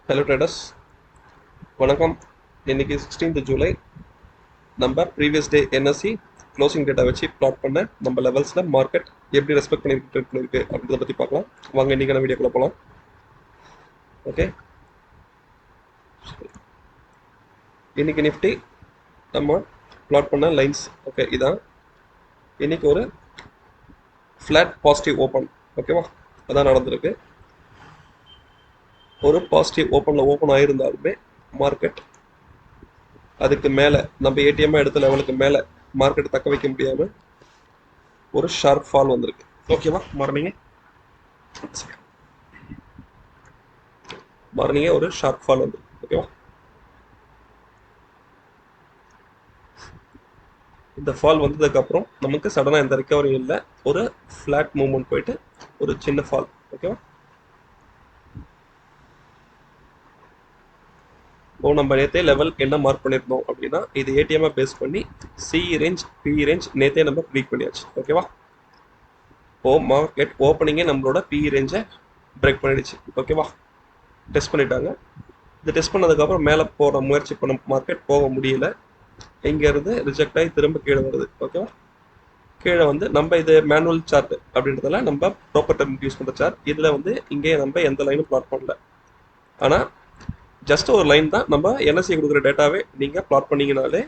Hello traders, வணக்கம். இன்னைக்கு 16th July நம்ம previous day NSC closing data வச்சு பிளாட் பண்ண நம்ம லெவல்ஸில் மார்க்கெட் எப்படி ரெஸ்பெக்ட் பண்ணியிருக்கு அப்படின்றத பற்றி பார்க்கலாம். வாங்க இன்றைக்கான வீடியோக்குள்ள போகலாம். ஓகே, இன்னைக்கு நிஃப்டி நம்ம பிளாட் பண்ண லைன்ஸ். ஓகே, இதான் இன்னைக்கு ஒரு ஃப்ளாட் பாசிட்டிவ் ஓப்பன். ஓகேவா, அதான் நடந்திருக்கு. ஒரு பாசிட்டிவ் ஓப்பன் ஆகிருந்தாலுமே மார்க்கெட் அதுக்கு மேலே நம்ம ஏடிஎம் எடுத்த லெவலுக்கு மேலே மார்க்கெட் தக்க வைக்க முடியாமல் ஒரு ஷார்ப் ஃபால் வந்திருக்கு. ஓகேவா, மார்னிங்கே ஒரு ஷார்ப் ஃபால் வந்திருக்கு. ஓகேவா, இந்த ஃபால் வந்ததுக்கப்புறம் நமக்கு சடனாக எந்த ரெக்கவரியும் இல்லை. ஒரு ஃப்ளாட் மூவ்மெண்ட் போயிட்டு ஒரு சின்ன ஃபால். ஓகேவா, இப்போ நம்ம நேற்றே லெவல் என்ன மார்க் பண்ணியிருந்தோம் அப்படின்னா, இது ஏடிஎம்ஐ பேஸ் பண்ணி சி ரேஞ்ச் பி ரேஞ்ச் நேற்றே நம்ம ப்ரீக் பண்ணியாச்சு. ஓகேவா, இப்போ மார்க்கெட் ஓப்பனிங்கே நம்மளோட பி ரேஞ்சை பிரேக் பண்ணிடுச்சு. ஓகேவா, டெஸ்ட் பண்ணிட்டாங்க. இது டெஸ்ட் பண்ணதுக்கப்புறம் மேலே போகிற முயற்சி பண்ண மார்க்கெட் போக முடியல. இங்கேருந்து ரிஜெக்ட் ஆகி திரும்ப கீழே வருது. ஓகேவா, கீழே வந்து நம்ம இது மேனுவல் சார்ட் அப்படின்றதுல நம்ம ப்ராப்பர் டைம் யூஸ் பண்ணுற சார்ட். இதில் வந்து இங்கே நம்ம எந்த லைனும் பிளாட் பண்ணல. ஆனால் ஜஸ்ட் ஒரு லைன் தான். நம்ம என்எஸ்சி கொடுக்குற டேட்டாவே நீங்கள் பிளாட் பண்ணிங்கனாலே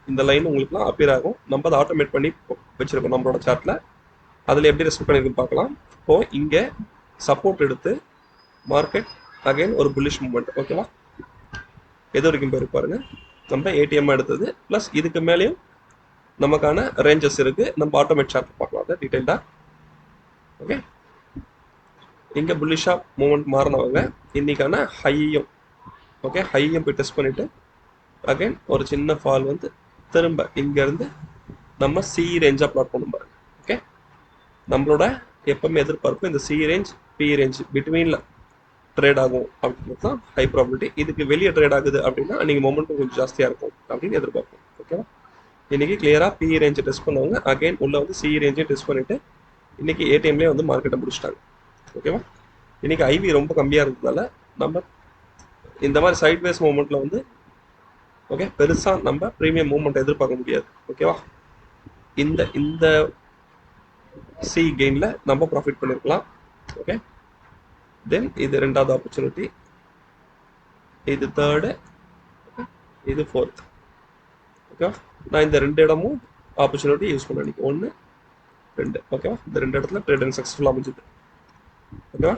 இந்த லைன் உங்களுக்குலாம் அப்பியர் ஆகும். நம்ம அதை ஆட்டோமேட் பண்ணி வச்சுருக்கோம் நம்மளோட சார்ட்டில். அதில் எப்படி ரெஸ்பெக்ட் பண்ணியிருக்குன்னு பார்க்கலாம். இப்போது இங்கே சப்போர்ட் எடுத்து மார்க்கெட் அகைன் ஒரு புல்லிஷ் மூவ்மெண்ட். ஓகேவா, எது வரைக்கும் போயிருக்கு பாருங்க. நம்ம ஏடிஎம் எடுத்தது ப்ளஸ் இதுக்கு மேலேயும் நமக்கான ரேஞ்சஸ் இருக்குது. நம்ம ஆட்டோமேட் சார்ட் பார்க்கலாம் அதை டீட்டெயில்டாக. ஓகே, இங்கே புல்லிஷாக மூவ்மெண்ட் மாறினவங்க இன்னைக்கான ஹையும் ஹையும் போய் டெஸ்ட் பண்ணிவிட்டு அகைன் ஒரு சின்ன ஃபால் வந்து திரும்ப இங்கேருந்து நம்ம சி ரேஞ்சாக பிளாட் பண்ணும் பாருங்க. ஓகே, நம்மளோட எப்பவுமே எதிர்பார்ப்பு இந்த சி ரேஞ்ச் பி ரேஞ்ச் பிட்வீனில் ட்ரேட் ஆகும் அப்படின்றது தான் ஹை ப்ராபிலிட்டி. இதுக்கு வெளியே ட்ரேட் ஆகுது அப்படின்னா நீங்கள் மொமெண்ட்டும் கொஞ்சம் ஜாஸ்தியாக இருக்கும் அப்படின்னு எதிர்பார்ப்போம். ஓகேவா, இன்றைக்கி கிளியராக பி ரேஞ்சை டெஸ்ட் பண்ணவங்க அகைன் உள்ளே வந்து சி ரேஞ்சையும் டெஸ்ட் பண்ணிவிட்டு இன்றைக்கி ஏடிஎம்லேயே வந்து மார்க்கெட்டை முடிச்சிட்டாங்க. ஓகேவா, இன்றைக்கி ஐவி ரொம்ப கம்மியாக இருந்ததால நம்ம இந்த மாதிரி சைட்வேஸ் மூவ்மெண்ட்டில் வந்து ஓகே பெருசாக நம்ம ப்ரீமியம் மூவ்மெண்ட் எதிர்பார்க்க முடியாது. ஓகேவா, இந்த சி கெயினில் நம்ம ப்ராஃபிட் பண்ணியிருக்கலாம். ஓகே, தென் இது ரெண்டாவது ஆப்பர்ச்சுனிட்டி, இது தேர்டு, இது ஃபோர்த். ஓகேவா, நான் இந்த ரெண்டு இடமும் ஆப்பர்ச்சுனிட்டி யூஸ் பண்ண நினைக்கிறேன். 1 2. ஓகேவா, இந்த ரெண்டு இடத்துல ட்ரேடிங் சக்ஸஸ்ஃபுல்லாக அமைஞ்சுது. ஓகேவா,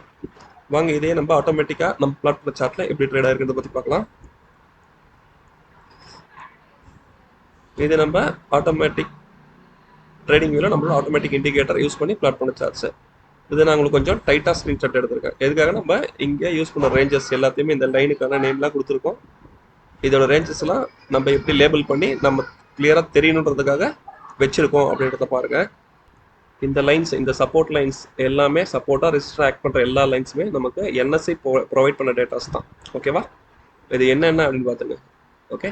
வாங்க இதே நம்ம ஆட்டோமேட்டிக்காக நம்ம பிளாட் பண்ண சார்ட்டில் எப்படி ட்ரேட் ஆகிருக்கிறத பற்றி பார்க்கலாம். இது நம்ம ஆட்டோமேட்டிக் ட்ரேடிங் வியூவில் நம்மளோட ஆட்டோமேட்டிக் இண்டிகேட்டர் யூஸ் பண்ணி பிளாட் பண்ண சார்ட்ஸு. இது நான் உங்களுக்கு கொஞ்சம் டைட்டாக ஸ்க்ரீன்ஷாட் எடுத்திருக்கேன். எதுக்காக நம்ம இங்கே யூஸ் பண்ண ரேஞ்சஸ் எல்லாத்தையுமே இந்த லைனுக்கான நேம்லாம் கொடுத்துருக்கோம். இதோட ரேஞ்சஸ்லாம் நம்ம எப்படி லேபிள் பண்ணி நம்ம கிளியராக தெரியணுன்றதுக்காக வச்சுருக்கோம் அப்படின்றத பாருங்கள். இந்த லைன்ஸ், இந்த சப்போர்ட் லைன்ஸ் எல்லாமே சப்போர்ட்டாக ரெஜிஸ்டர் ஆக்ட் பண்ணுற எல்லா லைன்ஸுமே நமக்கு என்எஸ்சி ப்ரொவைட் பண்ண டேட்டாஸ் தான். ஓகேவா, இது என்னென்ன அப்படின்னு பார்த்துங்க. ஓகே,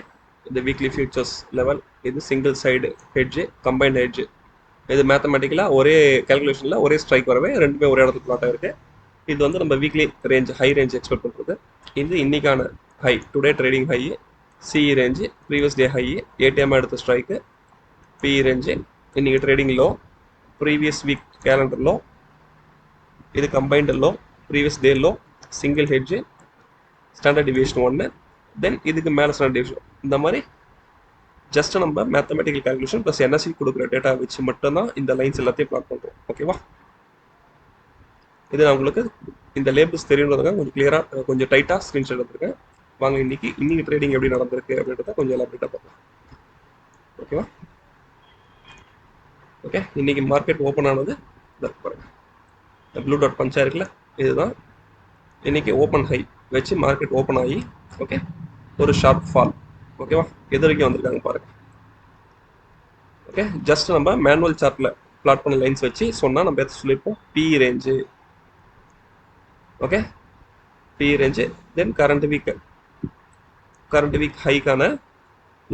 இது வீக்லி ஃபியூச்சர்ஸ் லெவல், இது single side hedge, combined hedge. இது மேத்தமெட்டிக்கலாக ஒரே கேல்குலேஷனில் ஒரே ஸ்ட்ரைக் வரவே ரெண்டுமே ஒரே இடத்துக்கு பிளாட் ஆகிருக்கு. இது வந்து நம்ம weekly range high range expect பண்ணுறது. இது இன்னைக்கான high, today trading high, C range previous day high, ATM எடுத்த ஸ்ட்ரைக்கு, பி ரேஞ்சு இன்றைக்கி trading low, previous week calendar low, இது combined low, previous day low, single hedge, standard deviation 1, then இதுக்கு மேலே standard deviation. இந்த மாதிரி just நம்ம mathematical calculation plus NSC கொடுக்குற data வச்சு மட்டும்தான் இந்த லைன்ஸ் எல்லாத்தையும் பிளாட் பண்ணுறோம். ஓகேவா, இது நான் உங்களுக்கு இந்த லேபிள்ஸ் தெரியுன்றதுக்காக கொஞ்சம் கிளியராக கொஞ்சம் டைட்டாக ஸ்க்ரீன்ஷாட் எடுத்துருக்கேன். வாங்க இன்னைக்கு ட்ரேடிங் எப்படி நடந்திருக்கு அப்படின்றத கொஞ்சம் எலாபரேட்டாக பார்க்கலாம். ஓகேவா, ஓகே, இன்னைக்கு மார்க்கெட் ஓப்பன் ஆனது பாருங்க. இந்த ப்ளூ டாட் பஞ்சா இருக்குல்ல, இதுதான் இன்னைக்கு ஓப்பன் ஹை வச்சு மார்க்கெட் ஓப்பன் ஆகி ஓகே ஒரு ஷார்ப் ஃபால். ஓகேவா, எது வரைக்கும் வந்திருக்காங்க பாருங்க. ஓகே, ஜஸ்ட் நம்ம மேனுவல் சார்ட்டில் பிளாட் பண்ண லைன்ஸ் வச்சு சொன்னால் நம்ம எது சொல்லியிருப்போம், B range. Okay, B range, then current week ஹைக்கான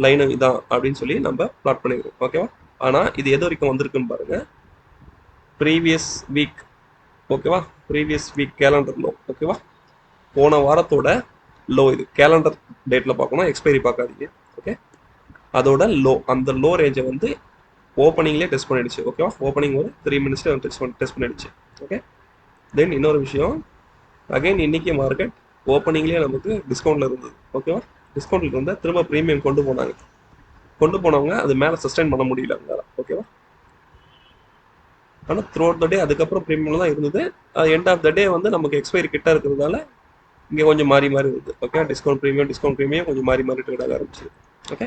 லைனு இதான் அப்படின்னு சொல்லி நம்ம பிளாட் பண்ணிக்கிறோம். ஓகேவா, ஆனால் இது எது வரைக்கும் வந்திருக்குன்னு பாருங்கள். ப்ரீவியஸ் வீக், ஓகேவா, ப்ரீவியஸ் வீக் கேலண்டர் லோ. ஓகேவா, போன வாரத்தோட லோ, இது கேலண்டர் டேட்டில் பார்க்கணும், எக்ஸ்பைரி பார்க்காதீங்க. ஓகே, அதோட லோ, அந்த லோ ரேஞ்சை வந்து ஓப்பனிங்லேயே டெஸ்ட் பண்ணிடுச்சு. ஓகேவா, ஓப்பனிங் ஒரு 3 மினிட்ஸ்லேயே டெஸ்ட் பண்ணிடுச்சு. ஓகே, தென் இன்னொரு விஷயம், அகைன் இன்னைக்கு மார்க்கெட் ஓப்பனிங்லேயே நமக்கு டிஸ்கவுண்ட்டில் இருந்தது. ஓகேவா, டிஸ்கவுண்ட்டில் இருந்தால் திரும்ப ப்ரீமியம் கொண்டு போனவங்க அது மேலே சஸ்டைன் பண்ண முடியல அவங்களால. ஓகேவா, ஆனால் த்ரூ அவுட் த டே அதுக்கப்புறம் ப்ரீமியம் தான் இருந்தது. அது எண்ட் ஆஃப் த டே வந்து நமக்கு எக்ஸ்பைரி கிட்ட இருக்கிறதால இங்கே கொஞ்சம் மாறி இருந்தது. ஓகே, டிஸ்கவுண்ட் ப்ரீமியம் கொஞ்சம் மாறி ட்ரேட் ஆக ஆரம்பிச்சது. ஓகே,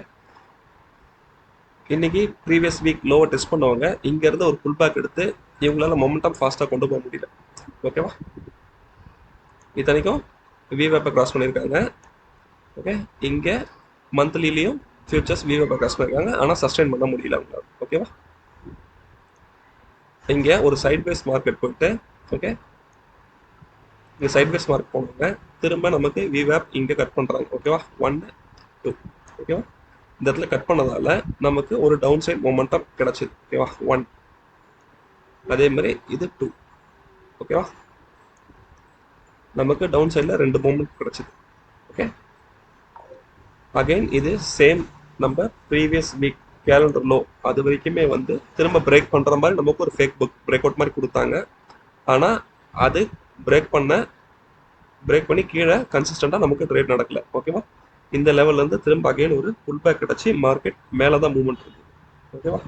இன்னைக்கு ப்ரீவியஸ் வீக் லோவை டெஸ்ட் பண்ணுவாங்க, இங்கேருந்து ஒரு புல் பேக் எடுத்து இவங்களால மொமெண்டம் ஃபாஸ்ட்டாக கொண்டு போக முடியல. ஓகேவா, இத்தனைக்கும் விவேப்பை கிராஸ் பண்ணியிருக்காங்க. ஓகே, இங்கே மந்த்லிலையும் ஃபியூச்சர்ஸ் விவேப்பை கிராஸ் பண்ணியிருக்காங்க, ஆனால் சஸ்டைன் பண்ண முடியல அவங்களால. ஓகேவா, இங்கே ஒரு சைட் பேஸ் மார்க்கெட் போயிட்டு, ஓகே, இங்கே சைட் பேஸ் மார்க் போனாங்க, திரும்ப நமக்கு விவேப் இங்கே கட் பண்ணுறாங்க. ஓகேவா, 1 2. ஓகேவா, இந்த இடத்துல கட் பண்ணதால நமக்கு ஒரு டவுன் சைட் மொமெண்டம் கிடச்சிது. ஓகேவா, 1, அதே மாதிரி இது 2. ஓகேவா, நமக்கு டவுன் சைடில் 2 மொமெண்ட் கிடச்சிது. ஓகே, அகைன் இது சேம் நம்ம ப்ரீவியஸ் வீக் கேலண்டர் லோ அது வரைக்குமே வந்து திரும்ப பிரேக் பண்ணுற மாதிரி நமக்கு ஒரு ஃபேக் பிரேக் அவுட் மாதிரி கொடுத்தாங்க. ஆனால் அது பிரேக் பண்ணி கீழே கன்சிஸ்டண்டாக நமக்கு ட்ரேட் நடக்கல. ஓகேவா, இந்த லெவல்லேருந்து திரும்ப அகைன் ஒரு புல் பேக் கிடச்சி மார்க்கெட் மேலே தான் மூவ்மெண்ட் இருக்குது. ஓகேவா,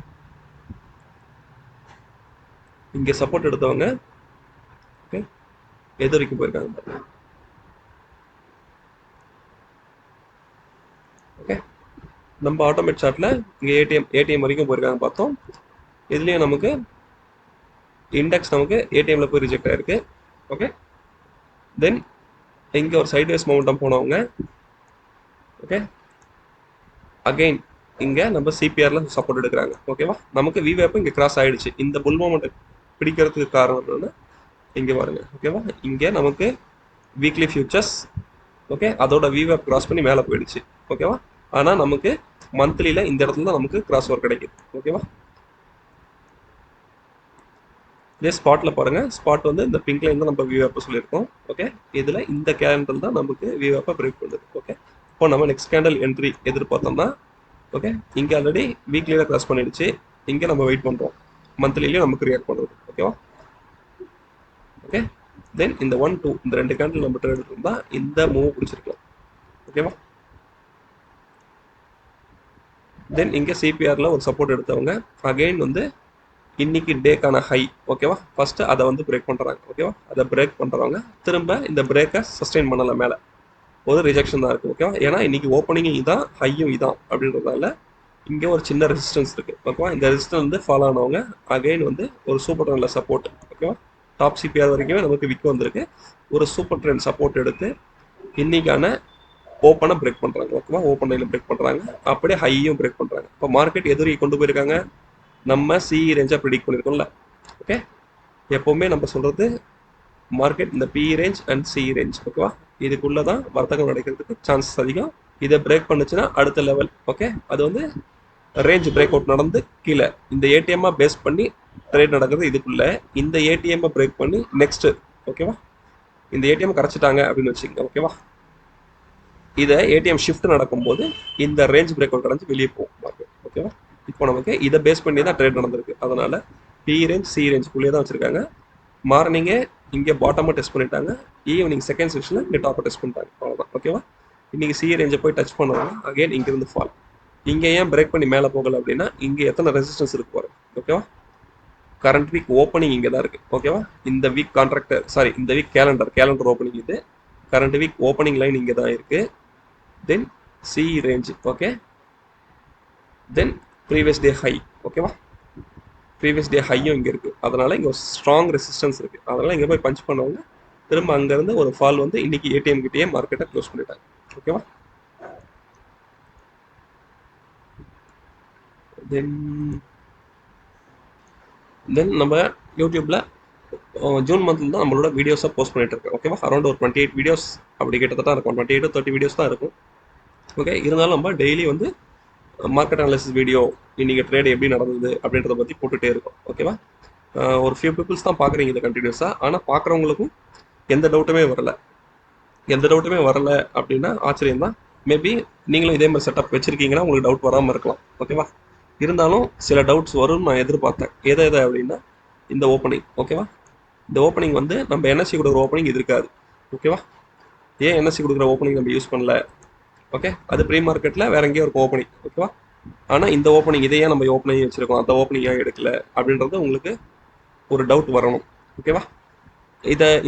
இங்கே சப்போர்ட் எடுத்தவங்க ஓகே எது வரைக்கும் போயிருக்காங்க. ஓகே, நம்ம ஆட்டோமேட் சார்ட்டில் இங்கே ஏடிஎம் வரைக்கும் போயிருக்காங்க பார்த்தோம். இதுலேயும் நமக்கு இண்டெக்ஸ் நமக்கு ஏடிஎம்ல போய் ரிஜெக்ட் ஆயிருக்கு. ஓகே, தென் இங்கே ஒரு சைட்வேஸ் மொமெண்டம் போனவங்க. ஓகே, அகைன் இங்கே நம்ம சிபிஆரில் சப்போர்ட் எடுக்கிறாங்க. ஓகேவா, நமக்கு விவேப் இங்கே கிராஸ் ஆகிடுச்சு. இந்த புல் மொமெண்ட் பிடிக்கிறதுக்கு காரணம் என்னன்னா இங்கே பாருங்க. ஓகேவா, இங்கே நமக்கு வீக்லி ஃபியூச்சர்ஸ் ஓகே அதோட விவேப் கிராஸ் பண்ணி மேலே போயிடுச்சு. ஓகேவா, ஆனால் நமக்கு மந்த்லியில் இந்த இடத்துல தான் நமக்கு கிராஸ் ஓவர் கிடைக்குது. ஓகேவா, இதே ஸ்பாட்டில் பாருங்கள், ஸ்பாட் வந்து இந்த பிங்க் லைன் தான் நம்ம விவேப்பை சொல்லியிருக்கோம். ஓகே, இதில் இந்த கேண்டில் தான் நமக்கு விவேப்பை பிரேக் பண்ணுது. ஓகே, இப்போ நம்ம நெக்ஸ்ட் கேண்டில் என்ட்ரி எதிர்பார்த்தோம்னா ஓகே இங்கே ஆல்ரெடி வீக்லியில் கிராஸ் பண்ணிடுச்சு, இங்கே நம்ம வெயிட் பண்ணுறோம், மந்த்லிலையும் நமக்கு ரியாக்ட் பண்ணுறது. ஓகேவா, ஓகே, தென் இந்த 1 2 இந்த 2 கேண்டில் நம்ம ட்ரேட் இருந்தால் இந்த மூவ் பிடிச்சிருக்கலாம். ஓகேவா, தென் இங்கே சிபிஆரில் ஒரு சப்போர்ட் எடுத்தவங்க அகெயின் வந்து இன்னைக்கு டேக்கான ஹை. ஓகேவா, ஃபஸ்ட்டு அதை வந்து பிரேக் பண்ணுறாங்க. ஓகேவா, அதை பிரேக் பண்ணுறவங்க திரும்ப இந்த பிரேக்கை சஸ்டெயின் பண்ணலை, மேலே ஒரு ரிஜெக்ஷன் தான் இருக்குது. ஓகேவா, ஏன்னா இன்னைக்கு ஓப்பனிங்கும் இதான் ஹையும் இதான் அப்படின்றதால இங்கே ஒரு சின்ன ரெசிஸ்டன்ஸ் இருக்குது. ஓகேவா, இந்த ரெசிஸ்டன்ஸ் வந்து ஃபாலோ ஆனவங்க அகைன் வந்து ஒரு சூப்பர் ட்ரெண்டில் சப்போர்ட். ஓகேவா, டாப் சிபிஆர் வரைக்குமே நமக்கு விக் வந்திருக்கு. ஒரு சூப்பர் ட்ரெண்ட் சப்போர்ட் எடுத்து இன்னைக்கான ஓப்பனை பிரேக் பண்ணுறாங்க. ஓகேவா, ஓப்பன் லைனில் பிரேக் பண்ணுறாங்க, அப்படியே ஹையும் பிரேக் பண்ணுறாங்க. இப்போ மார்க்கெட் எதிரி கொண்டு போயிருக்காங்க, நம்ம சிஇ ரேஞ்சாக ப்ரிடிக்ட் பண்ணியிருக்கோம்ல. ஓகே, எப்போவுமே நம்ம சொல்கிறது மார்க்கெட் இந்த B range and C range. ஓகேவா, இதுக்குள்ளே தான் வர்த்தகம் நடக்கிறதுக்கு சான்சஸ் அதிகம். இதை பிரேக் பண்ணுச்சுன்னா அடுத்த லெவல். ஓகே, அது வந்து ரேஞ்ச் பிரேக் அவுட் நடந்து கீழே இந்த ஏடிஎம்மாக பேஸ் பண்ணி ட்ரேட் நடக்கிறது. இதுக்குள்ளே இந்த ஏடிஎம்மை பிரேக் பண்ணி நெக்ஸ்ட்டு ஓகேவா இந்த ஏடிஎம் கரைச்சிட்டாங்க அப்படின்னு வச்சுக்கோங்க. ஓகேவா, இதை ஏடிஎம் ஷிஃப்ட் நடக்கும்போது இந்த ரேஞ்ச் பிரேக் அவுட் அடைஞ்சு வெளியே போகும் மார்க்கெட். ஓகேவா, இப்போ நமக்கு இதை பேஸ் பண்ணி தான் ட்ரேட் நடந்திருக்கு. அதனால பி ரேஞ்ச் சி ரேஞ்சுக்குள்ளேயே தான் வச்சுருக்காங்க. மார்னிங்கே இங்கே பாட்டமாக டெஸ்ட் பண்ணிட்டாங்க, ஈவினிங் செகண்ட் செக்ஷனில் இங்கே டாப்பை டெஸ்ட் பண்ணிட்டாங்க. அவ்வளோதான். ஓகேவா, இன்றைக்கி சி ரேஞ்சை போய் டச் பண்ணுவாங்க, அகைன் இங்கேருந்து ஃபால். இங்கே ஏன் பிரேக் பண்ணி மேலே போகலை அப்படின்னா இங்கே எத்தனை ரெசிஸ்டன்ஸ் இருக்கு பாருங்க. ஓகேவா, கரண்ட் வீக் ஓப்பனிங் இங்கே தான் இருக்குது. ஓகேவா, இந்த வீக் இந்த வீக் கேலண்டர் ஓப்பனிங் இது. கரண்ட் வீக் ஓப்பனிங் லைன் இங்கே தான் இருக்குது. தென் சி ரேஞ்ச். ஓகே, தென் ப்ரீவியஸ் டே ஹை. ஓகேவா, ப்ரீவியஸ் டே ஹையும் இங்கே இருக்குது. அதனால் இங்கே ஒரு ஸ்ட்ராங் ரெசிஸ்டன்ஸ் இருக்குது. அதனால் இங்கே போய் பஞ்ச் பண்ணவங்க திரும்ப அங்கேருந்து ஒரு ஃபால் வந்து இன்றைக்கி ஏடிஎம் கிட்டேயே மார்க்கெட்டை க்ளோஸ் பண்ணிட்டாங்க. ஓகேவா, தென் நம்ம யூடியூப்பில் ஜூன் மந்த்தில் தான் நம்மளோட வீடியோஸை போஸ்ட் பண்ணிட்டு இருக்கேன். ஓகேவா, அரௌண்ட் ஒரு 28 வீடியோஸ் அப்படி கிட்டத்தட்ட இருக்கும், 28 to 30 வீடியோஸ் தான் இருக்கும். ஓகே, இருந்தாலும் நம்ம டெய்லி வந்து மார்க்கெட் அனாலிசிஸ் வீடியோ, இன்றைக்கி ட்ரேட் எப்படி நடந்தது அப்படின்றத பற்றி போட்டுகிட்டே இருக்கும். ஓகேவா, ஒரு ஃபியூ பீப்புள்ஸ் தான் பார்க்குறீங்க இதை கண்டினியூஸாக, ஆனால் பார்க்குறவங்களுக்கும் எந்த டவுட்டுமே வரல. எந்த டவுட்டுமே வரல அப்படின்னா ஆச்சரியம் தான். மேபி நீங்களும் இதே மாதிரி செட்டப் வச்சுருக்கீங்கன்னா உங்களுக்கு டவுட் வராமல் இருக்கலாம். ஓகேவா? இருந்தாலும் சில டவுட்ஸ் வரும்னு நான் எதிர்பார்த்தேன். எதை அப்படின்னா இந்த ஓப்பனிங். ஓகேவா? இந்த ஓப்பனிங் வந்து நம்ம என்எஸ்சி கொடுக்குற ஓப்பனிங் இது இருக்காது. ஓகேவா? ஏன் என்எஸ்சி கொடுக்குற ஓப்பனிங் நம்ம யூஸ் பண்ணல? ஓகே, அது ப்ரீ மார்க்கெட்டில் வேற எங்கேயும் இருக்கும் ஓப்பனிங். ஓகேவா? ஆனால் இந்த ஓப்பனிங் இதையே நம்ம ஓப்பனிங் வச்சுருக்கோம், அந்த ஓப்பனிங் ஏன் எடுக்கல அப்படின்றது உங்களுக்கு ஒரு டவுட் வரணும். ஓகேவா?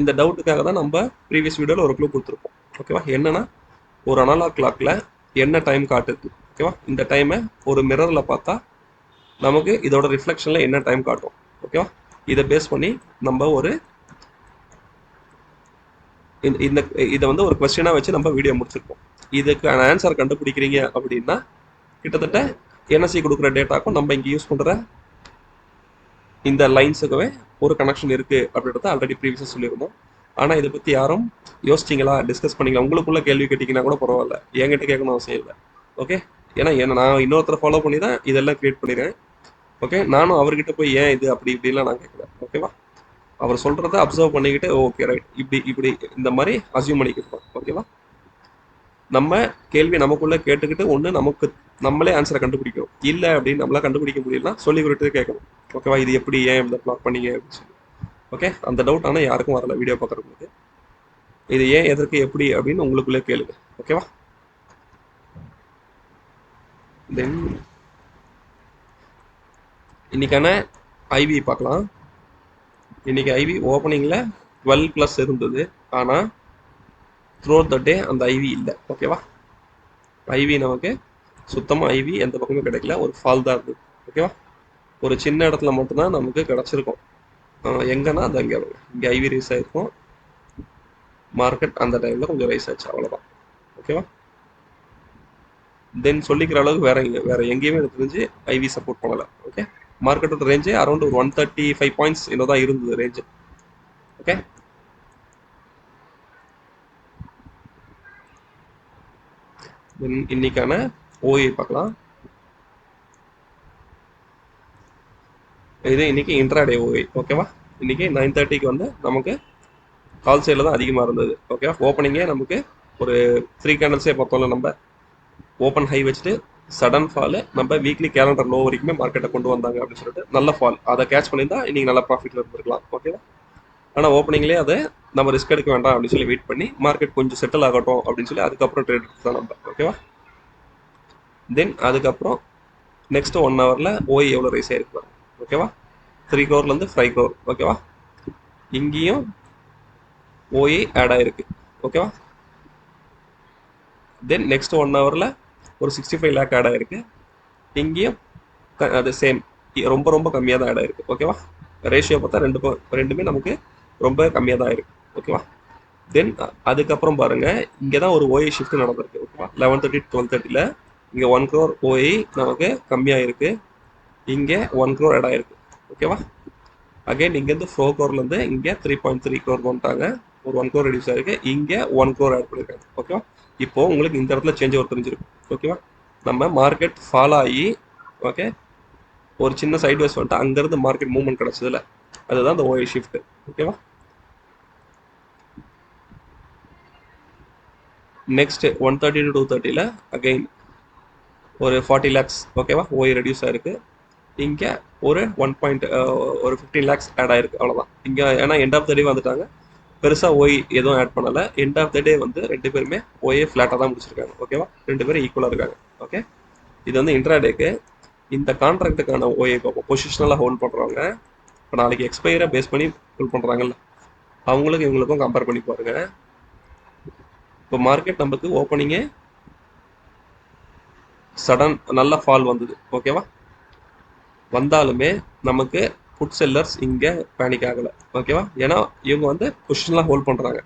இந்த டவுட்டுக்காக தான் நம்ம ப்ரீவியஸ் வீடியோவில் ஒரு க்ளூ கொடுத்துருப்போம். ஓகேவா? என்னன்னா ஒரு அனலாக் கிளாக்ல என்ன டைம் காட்டுது. ஓகேவா? இந்த டைமை ஒரு மிரரில் பார்த்தா நமக்கு இதோட ரிஃப்ளெக்ஷனில் என்ன டைம் காட்டும். ஓகேவா? இதை பேஸ் பண்ணி நம்ம ஒரு இந்த இதை வந்து ஒரு கொஸ்டினாக வச்சு நம்ம வீடியோ முடிச்சிருப்போம். இதுக்கான ஆன்சர் கண்டுபிடிக்கிறீங்க அப்படின்னா கிட்டத்தட்ட என்எஸ்சி கொடுக்குற டேட்டாக்கும் நம்ம இங்கே யூஸ் பண்ணுற இந்த லைன்ஸுக்குவே ஒரு கனெக்ஷன் இருக்குது அப்படின்றத ஆல்ரெடி ப்ரீவியஸாக சொல்லியிருந்தோம். ஆனால் இதை பற்றி யாரும் யோசிச்சிங்களா, டிஸ்கஸ் பண்ணிங்களா? உங்களுக்குள்ள கேள்வி கேட்டிங்கன்னா கூட பரவாயில்ல, என்கிட்ட கேட்கணும் அவசியம் இல்லை. ஓகே, ஏன்னா நான் இன்னொருத்தரை ஃபாலோ பண்ணி தான் இதெல்லாம் க்ரியேட் பண்ணிடுறேன். ஓகே, நானும் அவர்கிட்ட போய் ஏன் இது அப்படி இப்படிலாம் நான் கேட்கல. ஓகேவா? அவர் சொல்கிறத அப்சர்வ் பண்ணிக்கிட்டு ஓகே ரைட் இப்படி இப்படி இந்த மாதிரி அசியூம் பண்ணிக்கிட்டோம். ஓகேவா? நம்ம கேள்வி நமக்குள்ளே கேட்டுக்கிட்டு ஒன்று நமக்கு நம்மளே ஆன்சரை கண்டுபிடிக்கணும். இல்லை அப்படின்னு நம்மளால் கண்டுபிடிக்க முடியலன்னா சொல்லி விட்டு கேட்கணும். ஓகேவா? இது எப்படி, ஏன் இந்த பிளாக் பண்ணீங்க அப்படின்னு சொல்லி. ஓகே, அந்த டவுட் ஆனால் யாருக்கும் வரல வீடியோ பார்க்குறவங்களுக்கு. இது ஏன், எதற்கு, எப்படி அப்படின்னு உங்களுக்குள்ளே கேளுங்க. ஓகேவா? தென் இன்னைக்கான ஐவி பார்க்கலாம். இன்னைக்கு ஐவி ஓப்பனிங்கில் 12+ இருந்தது, ஆனால் த்ரூ த டே அந்த ஐவி இல்லை. ஓகேவா? ஐவி நமக்கு சுத்தமாக ஐவி எந்த பக்கமும் கிடைக்கல, ஒரு ஃபால் தான் இருந்தது. ஓகேவா? ஒரு சின்ன இடத்துல மட்டும்தான் நமக்கு கிடச்சிருக்கும். எங்கன்னா அது அங்கே இங்கே ஐவி ரைஸ் ஆகிருக்கும். மார்க்கெட் அந்த டைமில் கொஞ்சம் ரைஸ் ஆச்சு, அவ்வளோதான். ஓகேவா? தென் சொல்லிக்கிற அளவுக்கு வேற எங்கேயுமே எனக்கு தெரிஞ்சு ஐவி சப்போர்ட் பண்ணலை. ஓகே, மார்க்கெட்டோட ரேஞ்சு அரௌண்ட் ஒரு 135 பாயிண்ட்ஸ் இன்னும் தான் இருந்தது ரேஞ்சு. ஓகே, தென் இன்னைக்கான ஓஏ பார்க்கலாம். இது இன்னைக்கு இன்ட்ராடே ஓஏ. ஓகேவா? இன்னைக்கு 9:30க்கு வந்து நமக்கு கால் சைடில் தான் அதிகமாக இருந்தது. ஓகேவா? ஓப்பனிங்கே நமக்கு ஒரு 3 கேண்டல்ஸே பார்த்தோம்ல, நம்ம ஓப்பன் ஹை வச்சுட்டு சடன் ஃபால், நம்ம வீக்லி கேலண்டர் லோ வரைக்குமே மார்க்கெட்டை கொண்டு வந்தாங்க அப்படின்னு சொல்லிட்டு நல்ல ஃபால். அதை கேட்ச் பண்ணியிருந்தா இன்னைக்கு நல்ல ப்ராஃபிட்டில் இருந்திருக்கலாம். ஓகேவா? ஆனால் ஓப்பனிங்லேயே அதை நம்ம ரிஸ்க் எடுக்க வேண்டாம் அப்படின்னு சொல்லி வெயிட் பண்ணி மார்க்கெட் கொஞ்சம் செட்டில் ஆகட்டும் அப்படின்னு சொல்லி அதுக்கப்புறம் ட்ரேட் எடுத்து தான் நம்ம. ஓகேவா? தென் அதுக்கப்புறம் நெக்ஸ்ட் 1 ஹவரில் ஓய் எவ்வளோ ரைஸ் ஆகிருக்கு பாருங்க. ஓகேவா? 3 crore 5 crore. ஓகேவா? இங்கேயும் ஓஏ ஆட் ஆகிருக்கு. ஓகேவா? தென் நெக்ஸ்ட் 1 ஹவரில் ஒரு 65 lakh ஆட் ஆகிருக்கு. இங்கேயும் அது சேம், ரொம்ப ரொம்ப கம்மியாக தான் ஆட் ஆகிருக்கு. ஓகேவா? ரேஷியோ பார்த்தா ரெண்டுமே நமக்கு ரொம்ப கம்மியாக தான் ஆயிருக்கு. ஓகேவா? தென் அதுக்கப்புறம் பாருங்கள், இங்கே தான் ஒரு ஓஏ ஷிஃப்ட் நடந்திருக்கு. ஓகேவா? 11:30 12:30ல் இங்கே 1 crore ஓஏ நமக்கு கம்மியாக இருக்குது, இங்கே 1 crore ஆட் ஆகிருக்கு. ஓகேவா? அகைன் இங்கேருந்து 4 crore இங்கே 3.3 crore வந்துட்டாங்க, ஒரு 1 crore ரெடியூஸ் ஆகிருக்கு, இங்கே 1 crore ஆட் பண்ணியிருக்காங்க. ஓகேவா? இப்போது உங்களுக்கு இந்த இடத்துல சேஞ்ச் ஒரு தெரிஞ்சிருக்கும். ஓகேவா? நம்ம மார்க்கெட் ஃபாலோ ஆகி ஓகே ஒரு சின்ன சைட்வேஸ் வந்துட்டு அங்கேருந்து மார்க்கெட் மூவ்மெண்ட் கிடச்சதில்ல, அதுதான் இந்த ஓஏ ஷிஃப்ட். ஓகேவா? நெக்ஸ்ட் 1:30 to 2:30ல் அகைன் ஒரு 40 lakhs. ஓகேவா? ஓஏ ரெடியூஸ் ஆகிருக்கு. இங்கே ஒரு 15 lakhs ஆட் ஆகிருக்கு, அவ்வளோதான். இங்கே ஏன்னா எண்ட் ஆஃப் த டே வந்துட்டாங்க, பெருசாக ஓய் எதுவும் ஆட் பண்ணலை. எண்ட் ஆஃப் த டே வந்து ரெண்டு பேருமே ஓஏ ஃப்ளாட்டாக தான் முடிச்சிருக்காங்க. ஓகேவா? ரெண்டு பேரும் ஈக்குவலாக இருக்காங்க. ஓகே, இது வந்து இன்ட்ராடேக்கு. இந்த கான்ட்ராக்டுக்கான ஓஏ பார்ப்போம். பொசிஷனலாக ஹோல்ட் பண்ணுறவங்க இப்போ நாளைக்கு எக்ஸ்பைரை பேஸ் பண்ணி ஹோல்ட் பண்ணுறாங்கல்ல, அவங்களுக்கு இவங்களுக்கும் கம்பேர் பண்ணி பாருங்கள். இப்போ மார்க்கெட் நமக்கு ஓப்பனிங்கே சடன் நல்ல ஃபால் வந்தது. ஓகேவா? வந்தாலுமே நமக்கு புட் செல்லர்ஸ் இங்கே பேனிக் ஆகலை. ஓகேவா? ஏன்னா இவங்க வந்து பொசிஷனலாக ஹோல்ட் பண்ணுறாங்க.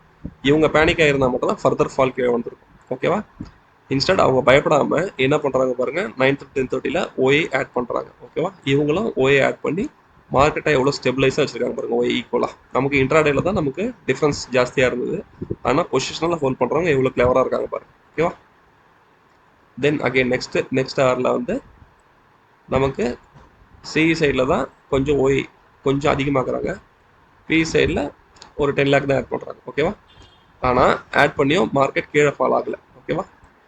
இவங்க பேனிக் ஆகிருந்தால் மட்டும் தான் ஃபர்தர் ஃபால் கீழே வந்துருக்கும். ஓகேவா? இன்ஸ்டட் அவங்க பயப்படாமல் என்ன பண்ணுறாங்க பாருங்கள், 9th 10:30ல் ஓஏ ஆட் பண்ணுறாங்க. ஓகேவா? இவங்களும் ஓஏ ஆட் பண்ணி மார்க்கெட்டை எவ்வளோ ஸ்டெபிளைஸாக வச்சுருக்காங்க பாருங்கள். ஓஏ ஈக்குவலாக நமக்கு இன்ட்ராடேல தான் நமக்கு டிஃப்ரென்ஸ் ஜாஸ்தியாக இருந்தது, ஆனால் பொசிஷனலாக ஹோல்ட் பண்ணுறவங்க எவ்வளோ கிளவராக இருக்காங்க பாருங்கள். ஓகேவா? தென் அகைன் நெக்ஸ்ட் ஹவரில் வந்து நமக்கு சிஇ சைடில் தான் கொஞ்சம் கொஞ்சம் அதிகமாக்குறாங்க, பி சைடில் ஒரு 10 lakh தான் ஆட் பண்ணுறாங்க. ஓகேவா? ஆனால் ஆட் பண்ணியும் மார்க்கெட் கீழே ஃபால் ஆகலை. ஓகேவா,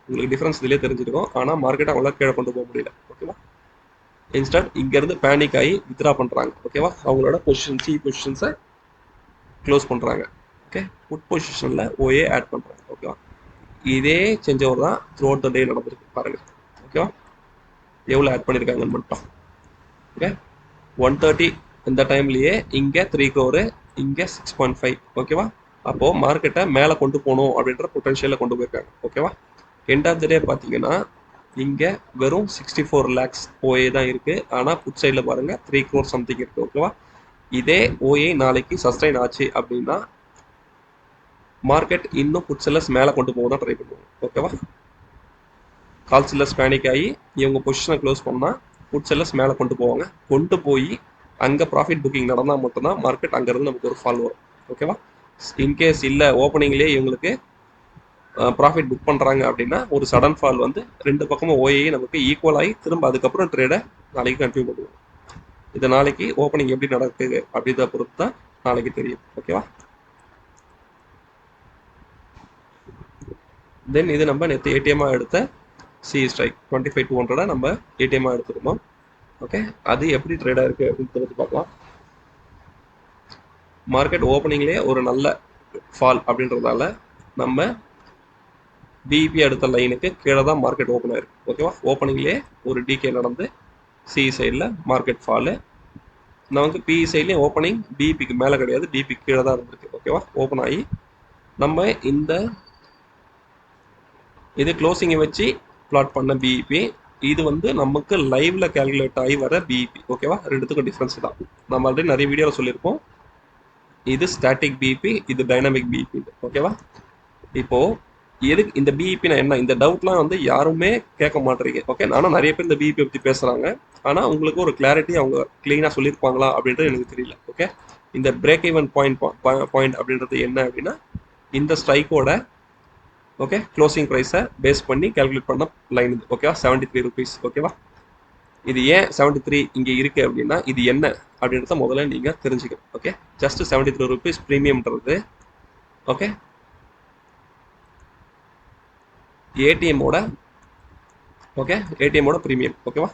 உங்களுக்கு டிஃப்ரென்ஸ் இதிலே தெரிஞ்சிருக்கும். ஆனால் மார்க்கெட் அவங்களால கீழே கொண்டு போக முடியல. ஓகேவா, இன்ஸ்டன்ட் இங்கேருந்து பேனிக் ஆகி வித்ரா பண்ணுறாங்க. ஓகேவா, அவங்களோட பொசிஷன் சி பொசிஷன்ஸை க்ளோஸ் பண்ணுறாங்க. ஓகே, புட் பொசிஷனில் ஓஏ ஆட் பண்ணுறாங்க. ஓகேவா, இதே சேஞ்ச் ஓவர் தான் த்ரூ அவுட் த டே நடந்திருக்கு பாருங்கள். ஓகேவா, எவ்வளோ ஆட் பண்ணியிருக்காங்கன்னு மட்டும். ஓகே, 130 இந்த டைம்லேயே இங்கே 3 crore, இங்கே 6.5. ஓகேவா, அப்போது மார்க்கெட்டை மேலே கொண்டு போகணும் அப்படின்ற பொட்டன்ஷியலில் கொண்டு போயிருக்காங்க. ஓகேவா, எண்ட் ஆஃப் த டே பார்த்தீங்கன்னா இங்கே வெறும் 64 lakhs ஓஏ தான் இருக்குது. ஆனால் புட் சைடில் பாருங்கள் 3 crore சம்திங் இருக்குது. ஓகேவா, இதே ஓஏ நாளைக்கு சஸ்டைன் ஆச்சு அப்படின்னா மார்க்கெட் இன்னும் புட் செல்லர்ஸ் மேலே கொண்டு போக தான் ட்ரை பண்ணுவாங்க. ஓகேவா, கால் செல்லர்ஸ் பேனிக் ஆகி இவங்க பொசிஷனை க்ளோஸ் பண்ணால் புட் செல்லர்ஸ் மேலே கொண்டு போவாங்க. கொண்டு போய் அங்கே ப்ராஃபிட் புக்கிங் நடந்தால் மட்டும்தான் மார்க்கெட் அங்கேருந்து நமக்கு ஒரு ஃபால் வரும். ஓகேவா, இன்கேஸ் இல்லை ஓப்பனிங்லேயே இவங்களுக்கு ப்ராஃபிட் புக் பண்ணுறாங்க அப்படின்னா ஒரு சடன் ஃபால் வந்து ரெண்டு பக்கமும் ஓஏ நமக்கு ஈக்குவல் ஆகி திரும்ப அதுக்கப்புறம் ட்ரேடை நாளைக்கு கன்டினியூ பண்ணுவோம். இது நாளைக்கு ஓப்பனிங் எப்படி நடக்குது அப்படின்றத பொறுத்து தான் நாளைக்கு தெரியும். ஓகேவா, தென் இது நம்ம நேற்று ஏடிஎம்மாக எடுத்த சி ஸ்ட்ரைக் 25,200 நம்ம ஏடிஎம்மாக எடுத்துருந்தோம். ஓகே, அது எப்படி ட்ரேடாக இருக்குது அப்படின்னு பற்றி பார்க்கலாம். மார்க்கெட் ஓப்பனிங்லேயே ஒரு நல்ல ஃபால் அப்படின்றதால நம்ம பிஇபி அடுத்த லைனுக்கு கீழே தான் மார்க்கெட் ஓப்பன் ஆயிருக்கு. ஓகேவா, ஓப்பனிங்லேயே ஒரு டிகே நடந்து சி சைடில் மார்க்கெட் ஃபாலு. நமக்கு பிஇ சைட்லேயும் ஓப்பனிங் பிஇபிக்கு மேலே கிடையாது, பிஇபி கீழே தான் இருந்திருக்கு. ஓகேவா, ஓப்பன் ஆகி நம்ம இந்த இது க்ளோசிங்கை வச்சு பிளாட் பண்ண பிஇபி. இது வந்து நமக்கு லைவ்ல கேல்குலேட் ஆகி வர பிஇபி. ஓகேவா, ரெண்டுத்துக்கும் டிஃப்ரென்ஸ் தான். நம்ம ஆல்ரெடி நிறைய வீடியோவில் சொல்லியிருப்போம். இது ஸ்டாட்டிக் பிஇபி, இது டைனாமிக் பிஇபி. ஓகேவா, இப்போது எதுக்கு இந்த பிஇபினா என்ன, இந்த டவுட்லாம் வந்து யாருமே கேட்க மாட்டேறீங்க. ஓகே, ஆனால் நிறைய பேர் இந்த பிஇபி பற்றி பேசுகிறாங்க. ஆனால் உங்களுக்கு ஒரு கிளாரிட்டி அவங்க க்ளீனாக சொல்லியிருப்பாங்களா அப்படின்றது எனக்கு தெரியல. ஓகே, இந்த பிரேக் ஈவன் பாயிண்ட் அப்படின்றது என்ன அப்படின்னா இந்த ஸ்ட்ரைக்கோட ஓகே க்ளோசிங் ப்ரைஸை பேஸ் பண்ணி கேல்குலேட் பண்ண லைன் இது. ஓகேவா, 73 rupees. ஓகேவா, இது ஏன் 73 இங்கே இருக்குது அப்படின்னா இது என்ன அப்படின்றத முதல்ல நீங்கள் தெரிஞ்சுக்கணும். ஓகே, ஜஸ்ட் 73 rupees ப்ரீமியம்ன்றது ஓகே ஏடிஎம்மோட ஏடிஎம்மோட ப்ரீமியம். ஓகேவா,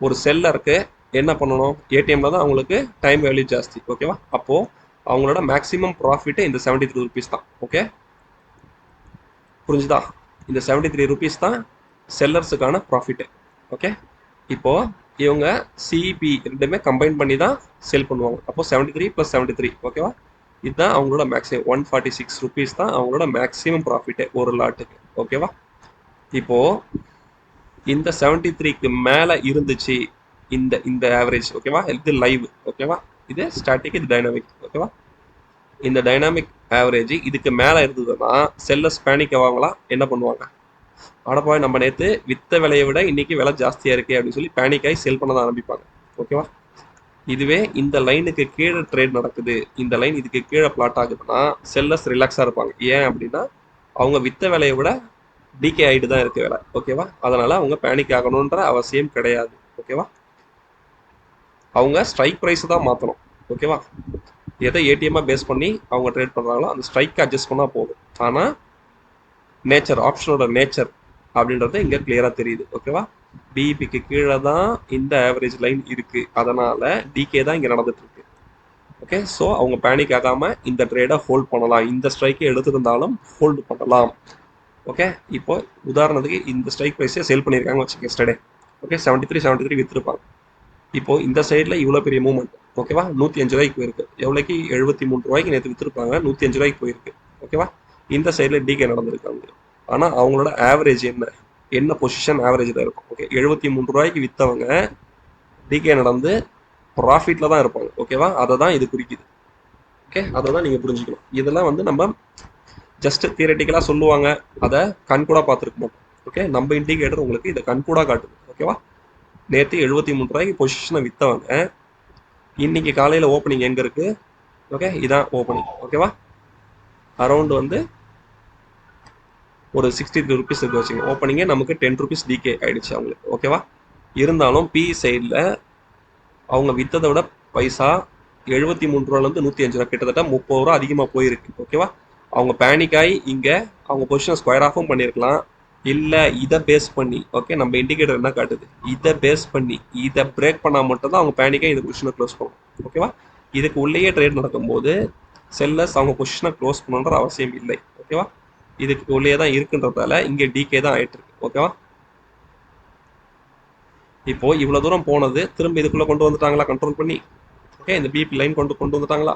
ஒரு செல்லருக்கு என்ன பண்ணணும், ஏடிஎம்ல தான் அவங்களுக்கு டைம் வேல்யூ ஜாஸ்தி. ஓகேவா, அப்போது அவங்களோட மேக்ஸிமம் ப்ராஃபிட்டு இந்த 73 rupees தான். ஓகே, புரிஞ்சுதா, இந்த 73 rupees தான் செல்லர்ஸுக்கான ப்ராஃபிட்டு. ஓகே, இப்போது இவங்க சிபி ரெண்டுமே கம்பைன் பண்ணி தான் செல் பண்ணுவாங்க. அப்போது 73 + 73. ஓகேவா, இதுதான் அவங்களோட மேக்ஸிமம் 146 rupees தான் அவங்களோட மேக்ஸிமம் ப்ராஃபிட்டு ஒரு லாட்டுக்கு. ஓகேவா, இப்போது இந்த 73க்கு மேலே இருந்துச்சு இந்த இந்த ஆவரேஜ். ஓகேவா, இது லைவ். ஓகேவா, இது ஸ்டாட்டிக், இது டைனாமிக். ஓகேவா, இந்த டைனாமிக் ஆவரேஜ் இதுக்கு மேலே இருந்ததுன்னா செல்லர்ஸ் பேனிக் ஆவாங்களா, என்ன பண்ணுவாங்க, அடப்பா நம்ம நேற்று விற்ற விலையை விட இன்னைக்கு விலை ஜாஸ்தியாக இருக்கே அப்படின்னு சொல்லி பேனிக் ஆகி செல் பண்ண தான் ஆரம்பிப்பாங்க. ஓகேவா, இதுவே இந்த லைனுக்கு கீழே ட்ரேட் நடக்குது, இந்த லைன் இதுக்கு கீழே பிளாட் ஆகுதுன்னா செல்லர்ஸ் ரிலாக்ஸாக இருப்பாங்க. ஏன் அப்படின்னா அவங்க விற்ற விலையை விட டிகே ஆகிட்டு தான் இருக்கு விலை. ஓகேவா, அதனால் அவங்க பேனிக் ஆகணுன்ற அவசியம் கிடையாது. ஓகேவா, அவங்க ஸ்ட்ரைக் ப்ரைஸ் தான் மாற்றணும். ஓகேவா, எதை ஏடிஎம்மாக பேஸ் பண்ணி அவங்க ட்ரேட் பண்ணுறாங்களோ அந்த ஸ்ட்ரைக் அட்ஜஸ்ட் பண்ணால் போதும். ஆனால் நேச்சர், ஆப்ஷனோட நேச்சர் அப்படின்றது இங்கே கிளியராக தெரியுது. ஓகேவா, பிஇபிக்கு கீழே தான் இந்த ஆவரேஜ் லைன் இருக்குது, அதனால் டிகே தான் இங்கே நடந்துட்டு இருக்கு. ஓகே, ஸோ அவங்க பேனிக் ஆகாமல் இந்த ட்ரேடை ஹோல்ட் பண்ணலாம், இந்த ஸ்ட்ரைக்கை எடுத்திருந்தாலும் ஹோல்டு பண்ணலாம். ஓகே, இப்போ உதாரணத்துக்கு இந்த ஸ்ட்ரைக் ப்ரைஸே சேல் பண்ணியிருக்காங்க வச்சுக்க எஸ்டர்டே. ஓகே, 73 விற்றுருப்பாங்க. இப்போது இந்த சைடில் இவ்வளோ பெரிய மூவ்மெண்ட். ஓகேவா, 105 ரூபாய்க்கு போயிருக்கு. எவ்வளோக்கு 73 ரூபாய்க்கு நேற்று விற்றுருப்பாங்க, 105 ரூபாய்க்கு போயிருக்கு. ஓகேவா, இந்த சைடில் டிகே நடந்திருக்காங்க. ஆனால் அவங்களோட ஆவரேஜ் என்ன பொசிஷன் ஆவரேஜில் இருக்கும். ஓகே, 73 ரூபாய்க்கு விற்றவங்க டிகே நடந்து ப்ராஃபிட்டில் தான் இருப்பாங்க. ஓகேவா, அதை தான் இது குறிக்குது. ஓகே, அதை தான் நீங்கள் புரிஞ்சுக்கணும். இதெல்லாம் வந்து நம்ம ஜஸ்ட் தியரட்டிக்கலாக சொல்லுவாங்க, அதை கண்கூடாக பார்த்துருக்க மாட்டோம். ஓகே, நம்ம இண்டிகேட்டர் உங்களுக்கு இதை கண்கூடாக காட்டுது. ஓகேவா, நேற்று 73 ரூபாய்க்கு பொசிஷனை விற்றவங்க இன்னைக்கு காலையில் ஓப்பனிங் எங்கே இருக்குது. ஓகே, இதான் ஓப்பனிங். ஓகேவா, அரௌண்ட் வந்து ஒரு 63 rupees இருக்கு வச்சுங்க. ஓப்பனிங்கே நமக்கு 10 rupees டிகே ஆகிடுச்சு அவங்களுக்கு. ஓகேவா, இருந்தாலும் பி சைடில் அவங்க விற்றதை விட பைசா 73 ரூபாலேருந்து 105 ரூபா, கிட்டத்தட்ட 30 ரூபா அதிகமாக போயிருக்கு. ஓகேவா, அவங்க பேனிக் ஆகி இங்கே அவங்க பொசிஷனை ஸ்கொயர் ஆஃபும் பண்ணியிருக்கலாம், இல்லை இதை பேஸ் பண்ணி ஓகே நம்ம இண்டிகேட்டர் என்ன காட்டுது, இதை பேஸ் பண்ணி இதை பிரேக் பண்ணால் மட்டும்தான் அவங்க பேனிக்காக இந்த பொசிஷனை க்ளோஸ் பண்ணும். ஓகேவா? இதுக்கு உள்ளேயே ட்ரேட் நடக்கும்போது செல்லர்ஸ் அவங்க பொசிஷனை க்ளோஸ் பண்ணுன்ற அவசியம் இல்லை. ஓகேவா? இதுக்கு உள்ளே தான் இருக்குன்றதால இங்கே டிகே தான் ஆகிட்டு இருக்கு. ஓகேவா? இப்போ இவ்வளோ தூரம் போனது திரும்ப இதுக்குள்ளே கொண்டு வந்துட்டாங்களா கண்ட்ரோல் பண்ணி? ஓகே, இந்த பிபி லைன் கொண்டு வந்துட்டாங்களா?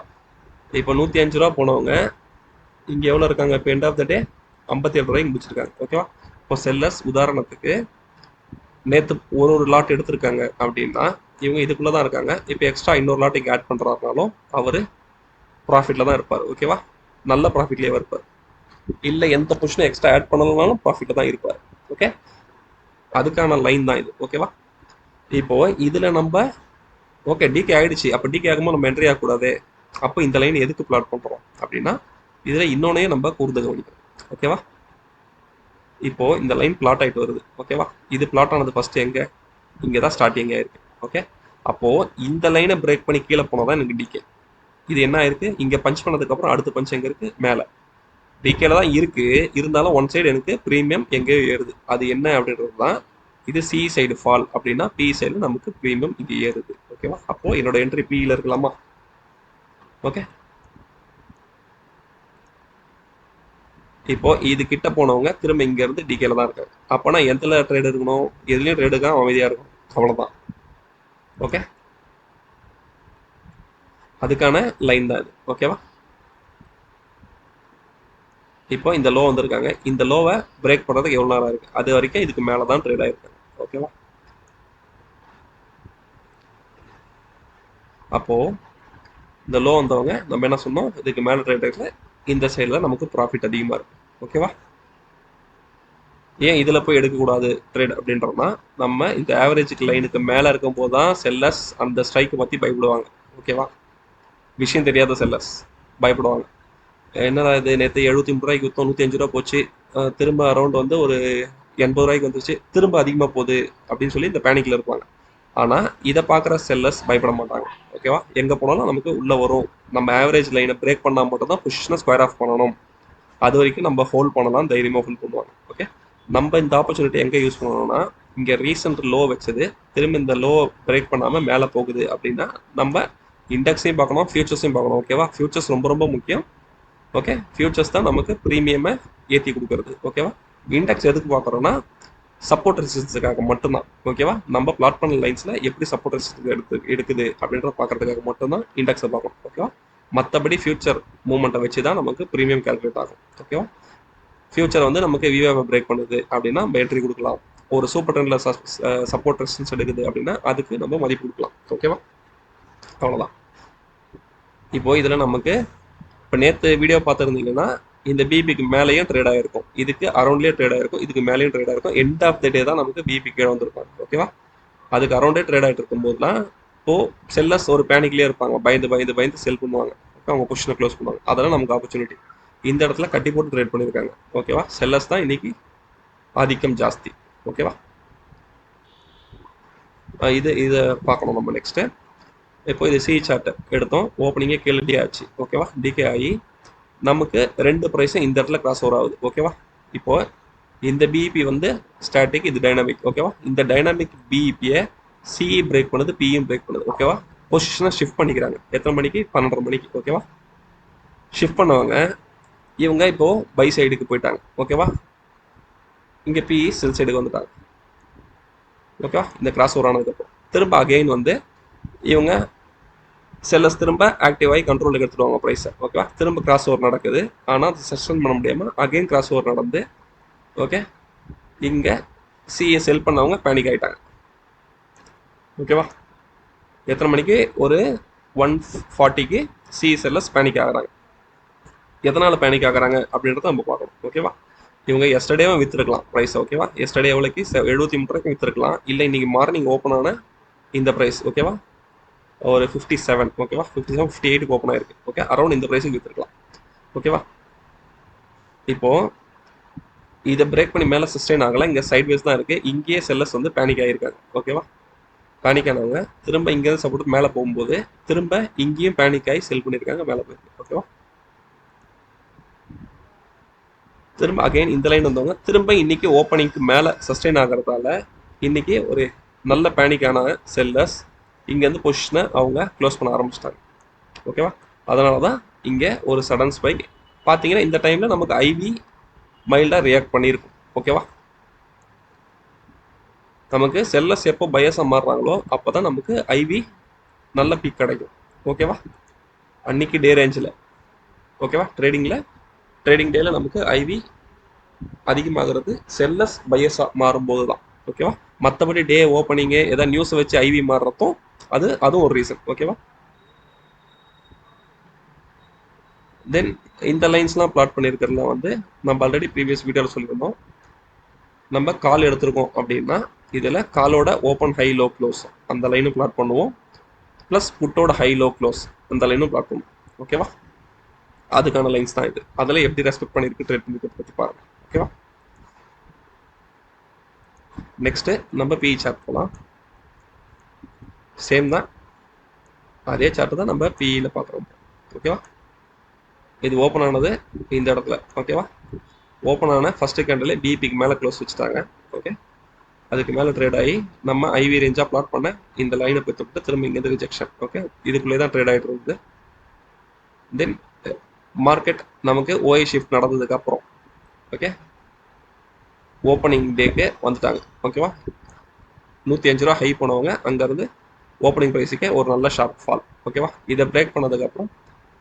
இப்போ 105 ரூபா போனவங்க இங்கே எவ்வளோ இருக்காங்க? இப்போ எண்ட் ஆஃப் த டே 57 ரூபாய்க்கு முடிச்சிருக்காங்க. ஓகேவா? இப்போ செல்லர்ஸ் உதாரணத்துக்கு நேற்று ஒரு லாட் எடுத்திருக்காங்க அப்படின்னா இவங்க இதுக்குள்ளே தான் இருக்காங்க. இப்போ எக்ஸ்ட்ரா இன்னொரு லாட் இங்கே ஆட் பண்ணுறாருனாலும் அவர் ப்ராஃபிட்டில் தான் இருப்பார். ஓகேவா? நல்ல ப்ராஃபிட்லேயே இருப்பார். இல்லை எந்த பொசிஷனும் எக்ஸ்ட்ரா ஆட் பண்ணலனாலும் ப்ராஃபிட்டில் தான் இருப்பார். ஓகே, அதுக்கான லைன் தான் இது. ஓகேவா? இப்போ இதில் நம்ம ஓகே டிகே ஆகிடுச்சு, அப்போ டிகே ஆகும்போது நம்ம என்ட்ரி ஆகக்கூடாது. அப்போ இந்த லைன் எதுக்கு பிளாட் பண்ணுறோம் அப்படின்னா இதில் இன்னொன்னையும் நம்ம கூர்ந்து கவனிக்கணும். ஓகேவா? இப்போ இந்த லைன் பிளாட் ஆகிட்டு வருது. ஓகேவா? இது பிளாட் ஆனது ஃபஸ்ட்டு எங்கே? இங்கே தான் ஸ்டார்டிங்கே இருக்குது. ஓகே, அப்போது இந்த லைனை பிரேக் பண்ணி கீழே போனால் தான் எனக்கு டிகே. இது என்ன ஆயிருக்கு? இங்கே பஞ்ச் பண்ணதுக்கப்புறம் அடுத்த பஞ்ச் எங்கே இருக்குது? மேலே டிகேல தான் இருக்குது. இருந்தாலும் ஒன் சைடு எனக்கு ப்ரீமியம் எங்கேயோ ஏறுது. அது என்ன அப்படின்றது தான் இது. சி சைடு ஃபால் அப்படின்னா பி சைடு நமக்கு ப்ரீமியம் இங்கே ஏறுது. ஓகேவா? அப்போது என்னோட என்ட்ரி பியில் இருக்கலாமா? ஓகே, இப்போ இது கிட்ட போனவங்க திரும்ப இங்க இருந்து டிகேல தான் இருக்காங்க. அப்போனா எதுல ட்ரேட் இருக்கணும்? எதுலையும் ட்ரேடுக்கா அமைதியா இருக்கும். அவ்வளோதான். ஓகே, அதுக்கான லைன் தான் இது. ஓகேவா? இப்போ இந்த லோ வந்திருக்காங்க. இந்த லோவை பிரேக் பண்ணுறதுக்கு எவ்வளோ நேரம் இருக்குது? அது வரைக்கும் இதுக்கு மேலே தான் ட்ரேட் ஆகிருக்காங்க. ஓகேவா? அப்போது இந்த லோ வந்தவங்க நம்ம என்ன சொன்னோம்? இதுக்கு மேலே ட்ரேட் ஆகிருக்கல, இந்த சைடில் நமக்கு ப்ராஃபிட் அதிகமாக இருக்குது. ஓகேவா? ஏன் இதில் போய் எடுக்கக்கூடாது ட்ரேட் அப்படின்றோம்னா நம்ம இந்த ஆவரேஜுக்கு லைனுக்கு மேலே இருக்கும் போது தான் செல்லர்ஸ் அந்த ஸ்ட்ரைக்கை பற்றி பயப்படுவாங்க. ஓகேவா? விஷயம் தெரியாத செல்லர்ஸ் பயப்படுவாங்க. என்னடா இது, நேற்று 73 ரூபாய்க்கு விற்றோம், 105 ரூபா போச்சு, திரும்ப அரௌண்ட் வந்து ஒரு 80 ரூபாய்க்கு வந்துச்சு, திரும்ப அதிகமாக போகுது அப்படின்னு சொல்லி இந்த பேனிக்கில் இருப்பாங்க. ஆனால் இதை பார்க்குற செல்லர்ஸ் பயப்பட மாட்டாங்க. ஓகேவா? எங்கே போனாலும் நமக்கு உள்ளே வரும், நம்ம ஆவரேஜ் லைனை பிரேக் பண்ணால் மட்டும் தான் பொசிஷனை ஸ்கொயர் ஆஃப் பண்ணணும், அது வரைக்கும் நம்ம ஹோல்ட் பண்ணலாம், தைரியமாக ஹோல்ட் பண்ணுவாங்க. ஓகே, நம்ம இந்த ஆப்பர்ச்சுனிட்டி எங்கே யூஸ் பண்ணணும்னா இங்கே ரீசெண்ட் லோ வச்சது திரும்ப இந்த லோ பிரேக் பண்ணாமல் மேலே போகுது அப்படின்னா நம்ம இண்டெக்ஸையும் பார்க்கணும், ஃபியூச்சர்ஸையும் பார்க்கணும். ஓகேவா? ஃபியூச்சர்ஸ் ரொம்ப ரொம்ப முக்கியம். ஓகே, ஃபியூச்சர்ஸ் தான் நமக்கு ப்ரீமியமை ஏற்றி கொடுக்குறது. ஓகேவா? இண்டெக்ஸ் எதுக்கு பார்க்குறோன்னா சப்போர்ட் ரெசிஸ்டன்ஸுக்காக மட்டும்தான். ஓகேவா? நம்ம பிளாட் பண்ண லைன்ஸில் எப்படி சப்போர்ட் ரெசிஸ்டன்ஸ் எடுக்குது அப்படின்றத பார்க்கறதுக்காக மட்டும்தான் இண்டெக்ஸை பார்க்கணும். ஓகேவா? மற்றபடி ஃபியூச்சர் மூவ்மெண்ட்டை வச்சு தான் நமக்கு ப்ரீமியம் கால்குலேட் ஆகும். ஓகேவா? ஃபியூச்சர் வந்து நமக்கு விவேவை பிரேக் பண்ணுது அப்படின்னா நம்ம என்ட்ரி கொடுக்கலாம். ஒரு சூப்பர் ட்ரெண்டில் சப்போர்ட் ரெசிஸ்டன்ஸ் எடுக்குது அப்படின்னா அதுக்கு நம்ம மதிப்பு கொடுக்கலாம். ஓகேவா? அவ்வளோதான். இப்போது இதில் நமக்கு இப்போ நேற்று வீடியோ பார்த்துருந்தீங்கன்னா இந்த பிபிக்கு மேலேயும் ட்ரேட் ஆகிருக்கும், இதுக்கு அரௌண்ட்லேயே ட்ரேட் ஆகிருக்கும், இதுக்கு மேலேயும் ட்ரேட் ஆகிருக்கும். எண்ட் ஆஃப் த டே தான் நமக்கு பிபி கீழே வந்திருப்பாங்க. ஓகேவா? அதுக்கு அரௌண்டே ட்ரேட் ஆகிட்டு இருக்கும்போதுலாம் இப்போது செல்லர்ஸ் ஒரு பேனிக்லேயே இருப்பாங்க, பயந்து செல் பண்ணுவாங்க. அவங்க பொசிஷனை க்ளோஸ் பண்ணுவாங்க. அதெல்லாம் நமக்கு ஆப்பர்ச்சுனிட்டி. இந்த இடத்துல கட்டி போட்டு ட்ரேட் பண்ணியிருக்காங்க. ஓகேவா? செல்லர்ஸ் தான் இன்னைக்கு ஆதிக்கம் ஜாஸ்தி. ஓகேவா? இதை பார்க்கணும் நம்ம நெக்ஸ்ட்டு. இப்போ இது சி சார்ட் எடுத்தோம், ஓப்பனிங்கே கீழே டி ஆச்சு. ஓகேவா? டிகே ஆகி நமக்கு ரெண்டு ப்ரைஸும் இந்த இடத்துல கிராஸ் ஓவர் ஆகுது. ஓகேவா? இப்போ இந்த பிஇபி வந்து ஸ்டாட்டிக், இது டைனாமிக். ஓகேவா? இந்த டைனாமிக் பிஇபியை சிஇ பிரேக் பண்ணுது, பியும் பிரேக் பண்ணுது. ஓகேவா? பொசிஷனை ஷிஃப்ட் பண்ணிக்கிறாங்க. எத்தனை மணிக்கு? 12:30 மணிக்கு. ஓகேவா? ஷிஃப்ட் பண்ணவங்க இவங்க இப்போ பை சைடுக்கு போயிட்டாங்க. ஓகேவா? இங்கே பிஇ செல் சைடுக்கு வந்துட்டாங்க. ஓகேவா? இந்த கிராஸ் ஓவர் ஆனதுக்கப்புறம் திரும்ப அகெயின் வந்து இவங்க செல்லர்ஸ் திரும்ப ஆக்டிவ் ஆகி கண்ட்ரோலுக்கு எடுத்துடுவாங்க ப்ரைஸை. ஓகேவா? திரும்ப கிராஸ் ஓவர் நடக்குது. ஆனால் அது சஸ்டெயின் பண்ண முடியாமல் அகெயின் கிராஸ் ஓவர் நடந்து ஓகே இங்கே சிஏ செல் பண்ணவங்க பேனிக் ஆகிட்டாங்க. ஓகேவா? எத்தனை மணிக்கு? ஒரு 1:40க்கு சிஇ செல்லர்ஸ் பேனிக் ஆகிறாங்க. எதனால் பேனிக் ஆகிறாங்க அப்படின்றத நம்ம பார்க்கணும். ஓகேவா? இவங்க எஸ்டர்டேவும் விற்றுருக்கலாம் ப்ரைஸ். ஓகேவா? எஸ்டர்டே எவ்வளோக்கு? 73 ரூபாய்க்கு விற்றுருக்கலாம். இல்லை இன்றைக்கி மார்னிங் ஓப்பன் ஆன இந்த ப்ரைஸ் ஓகேவா ஒரு 57. ஓகேவா? 57 58க்கு ஓப்பன் ஆயிருக்கு. ஓகே, அரௌண்ட் இந்த ப்ரைஸுக்கு விற்றுருக்கலாம். ஓகேவா? இப்போது இதை பிரேக் பண்ணி மேலே சஸ்டெயின் ஆகலாம், இங்கே சைட் வேஸ் தான் இருக்குது. இங்கேயே செல்லர்ஸ் வந்து பேனிக் ஆகிருக்காங்க. ஓகேவா? பேனிக் ஆனவங்க திரும்ப இங்கேருந்து சப்போர்ட் மேலே போகும்போது திரும்ப இங்கேயும் பேனிக் ஆகி செல் பண்ணியிருக்காங்க, மேலே போயிருக்கு. ஓகேவா? திரும்ப அகைன் இந்த லைன் வந்தவங்க திரும்ப இன்னைக்கு ஓப்பனிங்க்கு மேலே சஸ்டெயின் ஆகிறதால இன்னைக்கு ஒரு நல்ல பேனிக்கான செல்லர்ஸ் இங்கேருந்து பொசிஷனை அவங்க க்ளோஸ் பண்ண ஆரம்பிச்சிட்டாங்க. ஓகேவா? அதனால தான் இங்கே ஒரு சடன் ஸ்பைக் பார்த்தீங்கன்னா இந்த டைமில் நமக்கு ஐவி மைல்டாக ரியாக்ட் பண்ணியிருக்கும். ஓகேவா? நமக்கு செல்லர்ஸ் எப்போ பயஸாக மாறுறாங்களோ அப்போ தான் நமக்கு ஐவி நல்ல பீக் கிடைக்கும். ஓகேவா? அன்னைக்கு டே ரேஞ்சில் ஓகேவா ட்ரேடிங் டேல நமக்கு ஐவி அதிகமாகிறது செல்லர்ஸ் பயஸாக மாறும்போது தான். ஓகேவா? மற்றபடி டே ஓப்பனிங்கு ஏதாவது நியூஸை வச்சு ஐவி மாறுறதும் அதுவும் ஒரு ரீசன். ஓகேவா? தென் இந்த லைன்ஸ்லாம் பிளாட் பண்ணியிருக்கிறதுல வந்து நம்ம ஆல்ரெடி ப்ரீவியஸ் வீடியோவில் சொல்லியிருந்தோம். நம்ம கால் எடுத்திருக்கோம் அப்படின்னா இதில் காலோட ஓப்பன் ஹை லோ க்ளோஸ் அந்த லைனும் பிளாட் பண்ணுவோம், ப்ளஸ் புட்டோட ஹை லோ க்ளோஸ் அந்த லைனும் பிளாட் பண்ணுவோம். ஓகேவா? அதுக்கான லைன்ஸ் தான் இது. அதில் எப்படி ரெஸ்பெக்ட் பண்ணியிருக்கு ட்ரேட் பண்ணிக்கிறத பற்றி பாருங்க. ஓகேவா? நெக்ஸ்ட்டு நம்ம பிஇ சார்ட் போகலாம். சேம் தான், அதே சார்ட் தான் நம்ம பிஇயில் பார்க்குறோம். ஓகேவா? இது ஓப்பன் ஆனது இந்த இடத்துல. ஓகேவா? ஓப்பன் ஆன ஃபஸ்ட்டு கேண்டில் பிபிக்கு மேலே க்ளோஸ் வச்சுட்டாங்க. ஓகே, அதுக்கு மேலே ட்ரேட் ஆகி நம்ம ஐவி ரேஞ்சாக பிளாட் பண்ண இந்த லைனை போய் தொட்டு திரும்ப இங்கேருந்து ரிஜெக்ஷன். ஓகே, இதுக்குள்ளே தான் ட்ரேட் ஆகிட்டு இருந்தது. தென் மார்க்கெட் நமக்கு ஓஐ ஷிஃப்ட் நடந்ததுக்கப்புறம் ஓகே ஓப்பனிங் டேக்கு வந்துட்டாங்க. ஓகேவா? 105 ரூபா ஹை போனவங்க அங்கேருந்து ஓப்பனிங் ப்ரைஸுக்கே ஒரு நல்ல ஷார்ப் ஃபால். ஓகேவா? இதை பிரேக் பண்ணதுக்கப்புறம்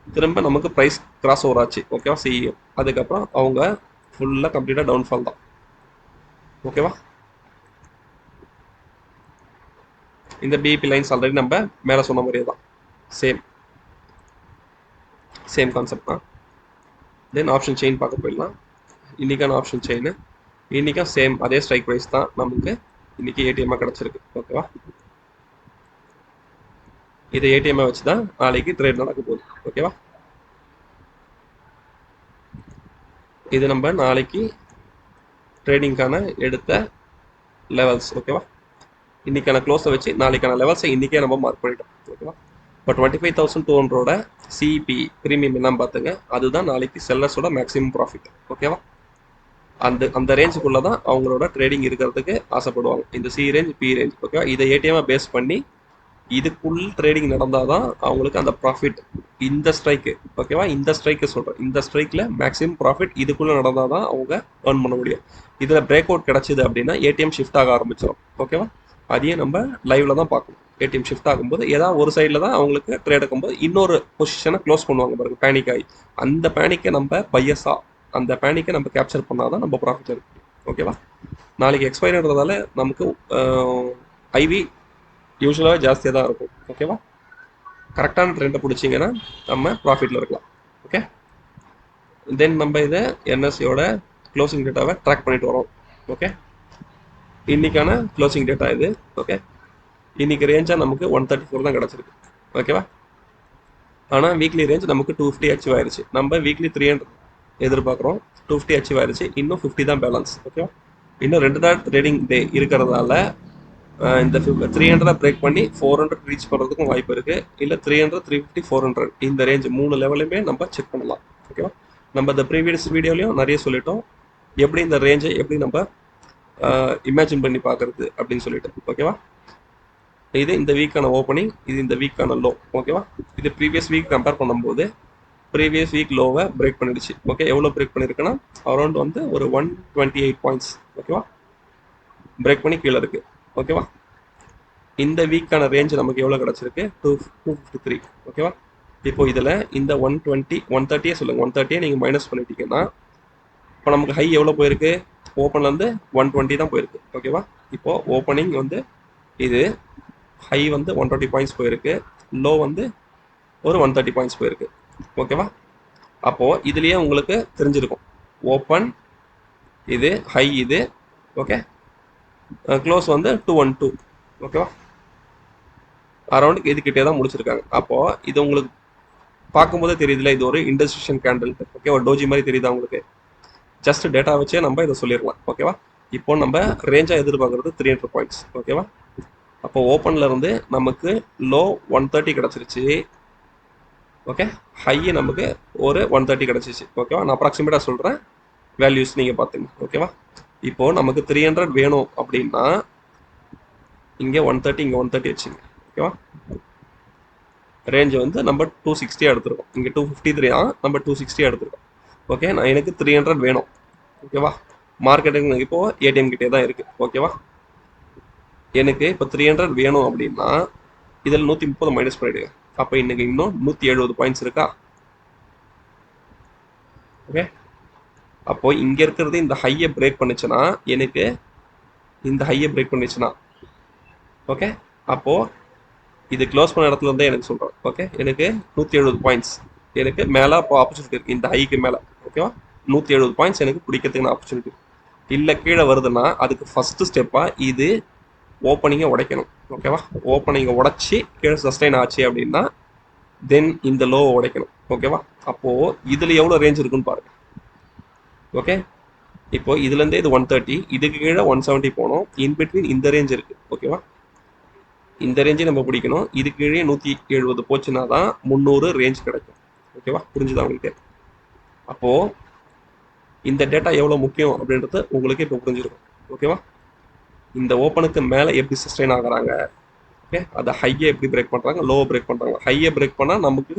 திரும்ப நமக்கு ப்ரைஸ் கிராஸ் ஓவர் ஆச்சு. ஓகேவா? சிஇஎம் அதுக்கப்புறம் அவங்க ஃபுல்லாக கம்ப்ளீட்டாக டவுன்ஃபால் தான். ஓகேவா? இந்த பிபி லைன்ஸ் ஆல்ரெடி நம்ம மேலே சொன்ன மாதிரியே தான், சேம் கான்செப்ட் தான். தென் ஆப்ஷன் செயின் பார்க்க போயிடலாம். இன்றைக்கான ஆப்ஷன் செயின் இன்றைக்கும் சேம் அதே ஸ்ட்ரைக் ப்ரைஸ் தான் நமக்கு இன்றைக்கி ஏடிஎம்மாக கிடச்சிருக்கு. ஓகேவா? இதை ஏடிஎம்மாக வச்சு தான் நாளைக்கு ட்ரேட் நடக்க போகுது. ஓகேவா? இது நம்ம நாளைக்கு ட்ரேடிங்கான எடுத்த லெவல்ஸ். ஓகேவா? இன்றைக்கான க்ளோஸை வச்சு நாளைக்கான லெவல்ஸை இன்றைக்கே நம்ம மார்க் பண்ணிட்டோம். ஓகேவா? இப்போ 25,200 சிபி ப்ரீமியம் என்னன்னு பார்த்துங்க, அதுதான் நாளைக்கு செல்லர்ஸோட மேக்ஸிமம் ப்ராஃபிட். ஓகேவா? அந்த ரேஞ்சுக்குள்ளே தான் அவங்களோட ட்ரேடிங் இருக்கிறதுக்கு ஆசைப்படுவாங்க, இந்த சி ரேஞ்ச் பி ரேஞ்ச். ஓகேவா? இதை ஏடிஎம்மாக பேஸ் பண்ணி இதுக்குள் ட்ரேடிங் நடந்தால் தான் அவங்களுக்கு அந்த ப்ராஃபிட் இந்த ஸ்ட்ரைக்கு. ஓகேவா? இந்த ஸ்ட்ரைக்கு சொல்கிறேன், இந்த ஸ்ட்ரைக்கில் மேக்ஸிமம் ப்ராஃபிட் இதுக்குள்ளே நடந்தால் தான் அவங்க ஏர்ன் பண்ண முடியும். இதில் பிரேக் அவுட் கிடச்சிது அப்படின்னா ஏடிஎம் ஷிஃப்ட் ஆக ஆரம்பிச்சிடும். ஓகேவா? அதையும் நம்ம லைவில் தான் பார்க்கணும். ஏடிஎம் ஷிஃப்ட் ஆகும்போது ஏதாவது ஒரு சைடில் தான் அவங்களுக்கு ட்ரேட் ஆகும்போது இன்னொரு பொசிஷனை க்ளோஸ் பண்ணுவாங்க பாருங்க, பேனிக் ஆகி. அந்த பேனிக்கை நம்ம பையஸாக அந்த பேனிக்கை நம்ம கேப்சர் பண்ணால் தான் நம்ம ப்ராஃபிட் இருக்கு. ஓகேவா? நாளைக்கு எக்ஸ்பைரின்றதால நமக்கு ஐவி யூஸ்வலாகவே ஜாஸ்தியாக தான் இருக்கும். ஓகேவா? கரெக்டான ட்ரெண்டை பிடிச்சிங்கன்னா நம்ம ப்ராஃபிட்டில் இருக்கலாம். ஓகே, தென் நம்ம இதை என்எஸ்சியோட க்ளோசிங் டேட்டாவை ட்ராக் பண்ணிட்டு வரோம். ஓகே, இன்றைக்கான க்ளோசிங் டேட்டா இது. ஓகே, இன்றைக்கி ரேஞ்சாக நமக்கு 134 தான் கிடச்சிருக்கு. ஓகேவா? ஆனால் வீக்லி ரேஞ்ச் நமக்கு 250 அச்சீவ் ஆயிடுச்சு. நம்ம வீக்லி 300 எதிர்பார்க்குறோம், 250 அச்சீவ் ஆயிடுச்சு. இன்னும் 50 தான் பேலன்ஸ். ஓகேவா? இன்னும் 2 தான் ட்ரேடிங் டே இருக்கிறதால இந்த 300 பிரேக் பண்ணி 400 ரீச் பண்ணுறதுக்கும் வாய்ப்பு இருக்குது. இல்லை 300, 350, 400 இந்த ரேஞ்ச் 3 லெவலுமே நம்ம செக் பண்ணலாம். ஓகேவா? நம்ம இந்த ப்ரீவியஸ் வீடியோலையும் நிறைய சொல்லிட்டோம், எப்படி இந்த ரேஞ்சை எப்படி நம்ம இமேஜின் பண்ணி பார்க்குறது அப்படின்னு சொல்லிட்டு. ஓகேவா? இது இந்த வீக்கான ஓப்பனிங், இது இந்த வீக்கான லோ. ஓகேவா? இது ப்ரீவியஸ் வீக் கம்பேர் பண்ணும்போது ப்ரீவியஸ் வீக் லோவை பிரேக் பண்ணிடுச்சு. ஓகே, எவ்வளோ பிரேக் பண்ணியிருக்குன்னா அரௌண்ட் வந்து ஒரு 128 பாயிண்ட்ஸ். ஓகேவா? பிரேக் பண்ணி கீழே இருக்குது. ஓகேவா? இந்த வீக்கான ரேஞ்ச் நமக்கு எவ்வளோ கிடச்சிருக்கு? 253. ஓகேவா? இப்போ இதில் இந்த 130 சொல்லுங்கள், 130 நீங்கள் மைனஸ் பண்ணிட்டீங்கன்னா இப்போ நமக்கு ஹை எவ்வளோ போயிருக்கு? ஓப்பன்லேருந்து 120 தான் போயிருக்கு. ஓகேவா? இப்போது ஓப்பனிங் வந்து இது ஹை வந்து 120 பாயிண்ட்ஸ் போயிருக்கு, லோ வந்து ஒரு 130 பாயிண்ட்ஸ் போயிருக்கு. ஓகேவா? அப்போது இதுலேயே உங்களுக்கு தெரிஞ்சிருக்கும், ஓப்பன் இது, ஹை இது, ஓகே, க்ளோஸ் வந்து 212. ஓகேவா? அரௌண்டுக்கு இதுக்கிட்டே தான் முடிச்சிருக்காங்க. அப்போது இது உங்களுக்கு பார்க்கும்போதே தெரியுதுல, இது ஒரு இண்டஸ்ட்ரியன் கேண்டில். ஓகே, ஒரு டோஜி மாதிரி தெரியுதா உங்களுக்கு? ஜஸ்ட் டேட்டா வச்சே நம்ம இதை சொல்லிடலாம். ஓகேவா? இப்போ நம்ம ரேஞ்சாக எதிர்பார்க்குறது 300 பாயிண்ட்ஸ். ஓகேவா? அப்போ ஓப்பனில் இருந்து நமக்கு லோ 130 கிடச்சிருச்சு. ஓகே, ஹை நமக்கு ஒரு 130 கிடச்சிச்சு. ஓகேவா? நான் அப்ராக்சிமேட்டாக சொல்கிறேன், வேல்யூஸ் நீங்கள் பார்த்துங்க. ஓகேவா? இப்போது நமக்கு 300 வேணும் அப்படின்னா இங்கே 130, இங்கே 130 வச்சுங்க. ஓகேவா? ரேஞ்சு வந்து நம்ம 260 எடுத்துருக்கோம். இங்கே 253 நம்ம 260 எடுத்துருக்கோம். ஓகே, நான் எனக்கு 300 வேணும். ஓகேவா? மார்க்கெட்டிங் இப்போது ஏடிஎம் கிட்டே தான் இருக்குது. ஓகேவா? எனக்கு இப்போ 300 வேணும் அப்படின்னா இதில் 130 மைனஸ் பண்ணிவிடுங்க. அப்போ இன்றைக்கி இன்னும் 170 பாயிண்ட்ஸ் இருக்கா? ஓகே, அப்போது இங்கே இருக்கிறது இந்த ஹையை பிரேக் பண்ணுச்சுன்னா எனக்கு இந்த ஹையை பிரேக் பண்ணிச்சுன்னா ஓகே, அப்போது இது க்ளோஸ் பண்ண இடத்துல இருந்தே எனக்கு சொல்கிறேன். ஓகே, எனக்கு 170 பாயிண்ட்ஸ் எனக்கு மேலே இப்போ ஆப்பர்ச்சுனிட்டி இருக்குது இந்த ஹைக்கு மேலே. ஓகேவா? 170 பாயிண்ட்ஸ் எனக்கு பிடிக்கிறதுக்கு ஆப்பர்ச்சுனிட்டி. இல்லை கீழே வருதுன்னா அதுக்கு ஃபஸ்ட்டு ஸ்டெப்பாக இது ஓப்பனிங்கை உடைக்கணும். ஓகேவா? ஓப்பனிங்கை உடச்சி கீழே சஸ்டைன் ஆச்சு அப்படின்னா தென் இந்த லோவை உடைக்கணும். ஓகேவா? அப்போது இதில் எவ்வளோ ரேஞ்ச் இருக்குன்னு பாருங்கள். ஓகே, இப்போது இதுலேருந்தே இது 130, இதுக்கு கீழே 170 போனோம். இன்பிட்வீன் இந்த ரேஞ்ச் இருக்குது. ஓகேவா? இந்த ரேஞ்சை நம்ம பிடிக்கணும். இது கீழே 170 போச்சுன்னா தான் 300 ரேஞ்ச் கிடைக்கும். ஓகேவா? புரிஞ்சுதா உங்களுக்கு? அப்போது இந்த டேட்டா எவ்வளோ முக்கியம் அப்படின்றது உங்களுக்கு இப்போ புரிஞ்சிருக்கும். ஓகேவா? இந்த ஓப்பனுக்கு மேலே எப்படி சஸ்டைன் ஆகுறாங்க, ஓகே, அதை ஹையை எப்படி பிரேக் பண்ணுறாங்க, லோவை பிரேக் பண்ணுறாங்க. ஹையை பிரேக் பண்ணால் நமக்கு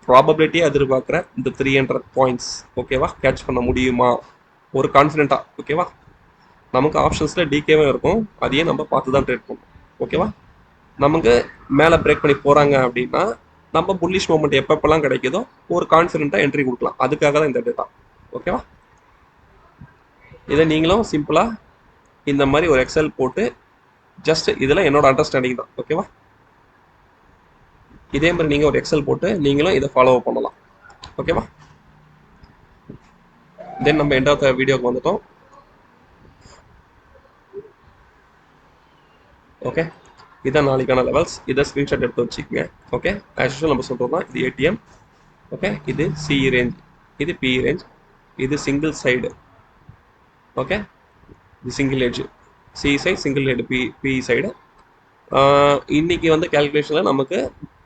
ப்ராபபிலிட்டியாக எதிர்பார்க்குற இந்த 300 பாயிண்ட்ஸ் ஓகேவா கேட்ச் பண்ண முடியுமா ஒரு கான்ஃபிடென்ட்டாக. ஓகேவா? நமக்கு ஆப்ஷன்ஸில் டிகேவும் இருக்கும், அதையே நம்ம பார்த்து தான் ட்ரேட் பண்ணணும். ஓகேவா? நமக்கு மேலே பிரேக் பண்ணி போகிறாங்க அப்படின்னா நம்ம புல்லிஷ் மூமெண்ட் எப்பப்பெல்லாம் கிடைக்குதோ ஒரு கான்ஃபிடென்ட்டாக என்ட்ரி கொடுக்கலாம். அதுக்காக தான் இந்த டேட்டா. ஓகேவா? இதை நீங்களும் சிம்பிளாக இந்த மாதிரி ஒரு எக்ஸல் போட்டு ஜஸ்ட் இதில் என்னோட அண்டர்ஸ்டாண்டிங் தான். ஓகேவா? இதே மாதிரி நீங்கள் ஒரு எக்ஸல் போட்டு நீங்களும் இதை ஃபாலோ பண்ணலாம். ஓகேவா? தென் நம்ம எண்ட் ஆஃப் த வீடியோக்கு வந்துட்டோம். ஓகே, இதான் நாளைக்கான லெவல்ஸ். இதை ஸ்க்ரீன்ஷாட் எடுத்து வச்சுக்கோங்க. ஓகே, ஆஸ் யூஷுவல் நம்ம சொல்கிறது தான், இது ஏடிஎம். ஓகே, இது சிஇ ரேஞ்ச், இது பிஇ ரேஞ்ச், இது சிங்கிள் சைடு. ஓகே, இது single edge CE side, single head PE side. இன்றைக்கி வந்து கேல்குலேஷனில் நமக்கு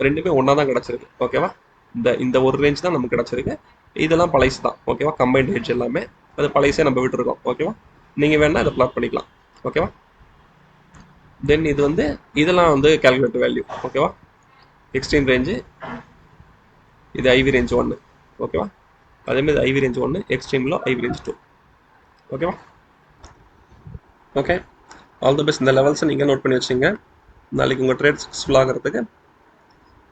ரெண்டுமே ஒன்றா தான் கிடச்சிருக்கு. ஓகேவா? இந்த ஒரு ரேஞ்ச் தான் நமக்கு கிடச்சிருக்கு. இதெல்லாம் பழைசு தான். ஓகேவா? கம்பைன்ட் ஹெட்ஜ் எல்லாமே அது பழைசே நம்ம விட்டுருக்கோம். ஓகேவா? நீங்கள் வேணால் இதை ப்ளாட் பண்ணிக்கலாம். ஓகேவா? தென் இது வந்து இதெல்லாம் வந்து கேல்குலேட் வேல்யூ. ஓகேவா? எக்ஸ்ட்ரீம் ரேஞ்சு, இது ஐவி ரேஞ்ச் 1. ஓகேவா? அதேமாதிரி இது ஐவி ரேஞ்ச் 1, எக்ஸ்ட்ரீமில் ஐவி ரேஞ்ச் 2. ஓகேவா? Okay, all the best. இந்த லெவல்ஸை நீங்கள் நோட் பண்ணி வச்சுங்க. நாளைக்கு உங்கள் ட்ரேட் சக்ஸஸ்ஃபுல் ஆகிறதுக்கு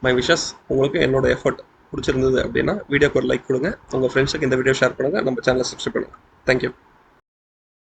மை விஷஸ். உங்களுக்கு என்னோட எஃபர்ட் பிடிச்சிருந்தது அப்படின்னா வீடியோக்கு ஒரு லைக் கொடுங்க, உங்கள் ஃப்ரெண்ட்ஸுக்கு இந்த வீடியோ ஷேர் பண்ணுங்கள், நம்ம சேனலை சப்ஸ்கிரைப் பண்ணுங்கள். தேங்க்யூ.